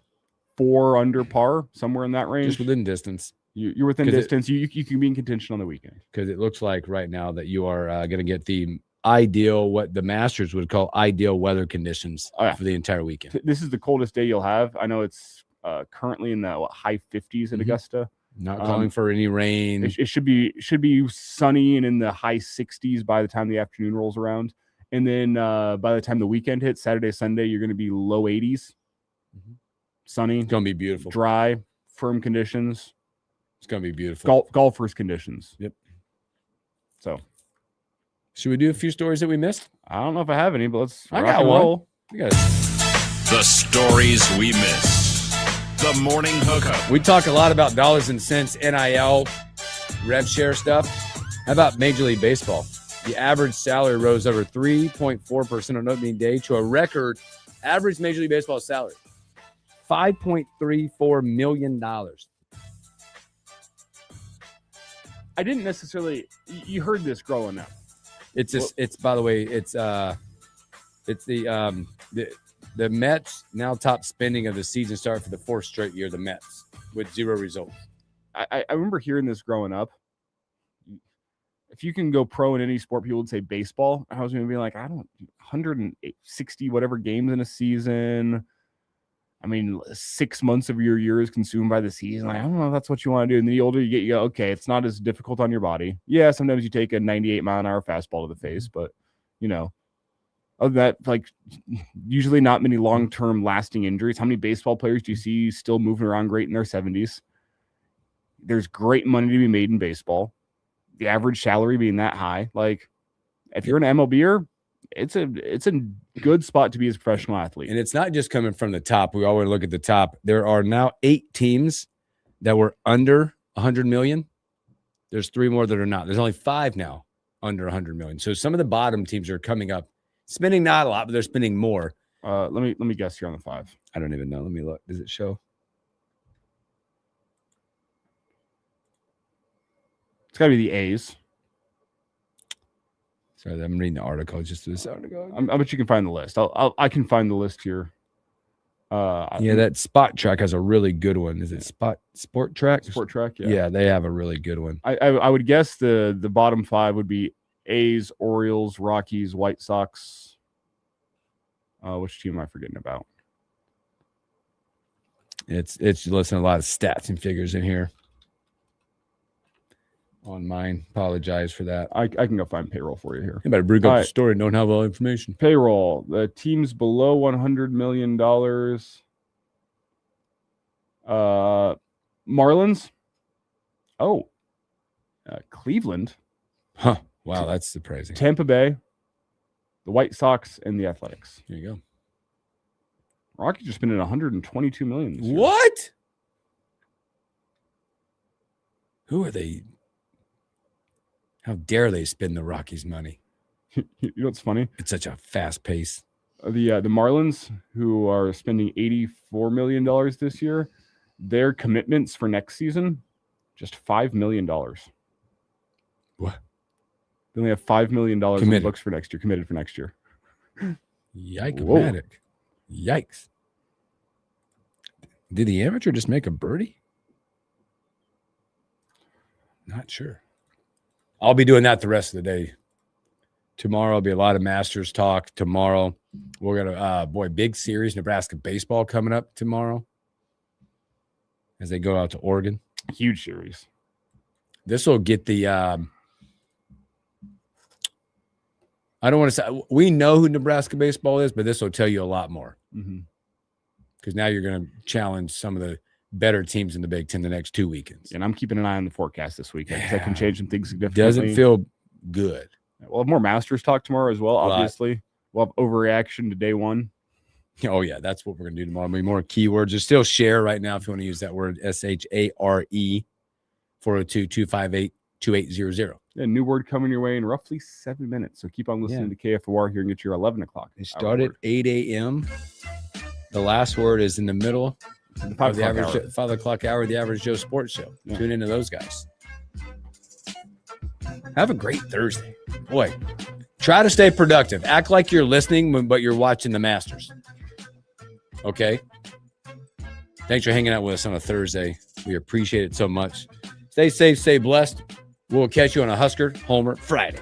4 under par, somewhere in that range, just within distance. You're within distance. You can be in contention on the weekend. Because it looks like right now that you are going to get the ideal, what the Masters would call ideal weather conditions for the entire weekend. This is the coldest day you'll have. I know it's currently in the high 50s at Augusta. Not calling for any rain. It should be sunny and in the high 60s by the time the afternoon rolls around. And then by the time the weekend hits, Saturday, Sunday, you're going to be low 80s. Sunny. It's going to be beautiful. Dry, firm conditions. It's going to be beautiful. Golfers conditions. Yep. So, should we do a few stories that we missed? I don't know if I have any, but let's. I got one. Roll. The stories we miss. The morning hookup. We talk a lot about dollars and cents, NIL, rev share stuff. How about Major League Baseball? The average salary rose over 3.4% on opening day to a record average Major League Baseball salary, $5.34 million. I didn't necessarily. You heard this growing up. It's just. It's by the way. It's the Mets now top spending of the season start for the 4th straight year. The Mets with 0 results. I remember hearing this growing up. If you can go pro in any sport, people would say baseball. I was going to be like, 160 whatever games in a season. I mean, 6 months of your year is consumed by the season. Like, I don't know if that's what you want to do. And the older you get, you go, okay, it's not as difficult on your body. Yeah, sometimes you take a 98-mile-an-hour fastball to the face, but, other than that, like, usually not many long-term lasting injuries. How many baseball players do you see still moving around great in their 70s? There's great money to be made in baseball. The average salary being that high. Like, if you're an MLBer, it's a good spot to be as a professional athlete. And it's not just coming from the top. We always look at the top. There are now 8 teams that were under 100 million. There's 3 more that are not. There's only 5 now under 100 million. So some of the bottom teams are coming up, spending not a lot, but they're spending more. Let me guess here on the 5. I don't even know. Let me look. Does it show? It's got to be the A's. Sorry, I'm reading the article just a second ago. I bet you can find the list. I can find the list here. That Spot Track has a really good one. Is it Sport Track? Sport Track, yeah. Yeah, they have a really good one. I would guess the bottom 5 would be A's, Orioles, Rockies, White Sox. Which team am I forgetting about? It's listing a lot of stats and figures in here. On mine. Apologize for that. I can go find payroll for you here. You better bring up the story and don't have all the information. Payroll. The teams below $100 million. Marlins. Oh. Cleveland. Huh. Wow, that's surprising. Tampa Bay. The White Sox and the Athletics. There you go. Rockies are spending $122 million this year. What? Who are they? How dare they spend the Rockies' money? You know what's funny? It's such a fast pace. The Marlins, who are spending $84 million this year, their commitments for next season, just $5 million. What? They only have $5 million on the books for next year, committed for next year. Yikes. Yikes. Did the amateur just make a birdie? Not sure. I'll be doing that the rest of the day. Tomorrow will be a lot of Masters talk. Tomorrow, we're going to, big series, Nebraska baseball coming up tomorrow as they go out to Oregon. Huge series. This will get the, I don't want to say, we know who Nebraska baseball is, but this will tell you a lot more. Because now you're going to challenge some of the better teams in the Big Ten the next 2 weekends. And I'm keeping an eye on the forecast this weekend because that can change some things significantly. Doesn't feel good. We'll have more Masters talk tomorrow as well, obviously. We'll have overreaction to day 1. Oh, yeah, that's what we're going to do tomorrow. Maybe more keywords. There's still share right now if you want to use that word, SHARE, 402-258-2800. A new word coming your way in roughly 7 minutes. So keep on listening to KFOR here and get your 11 o'clock. It started at 8 a.m. The last word is in the middle of the 5 o'clock hour, the Average Joe Sports Show. Yeah. Tune into those guys. Have a great Thursday. Boy, try to stay productive. Act like you're listening, but you're watching the Masters. Okay? Thanks for hanging out with us on a Thursday. We appreciate it so much. Stay safe, stay blessed. We'll catch you on a Husker Homer Friday.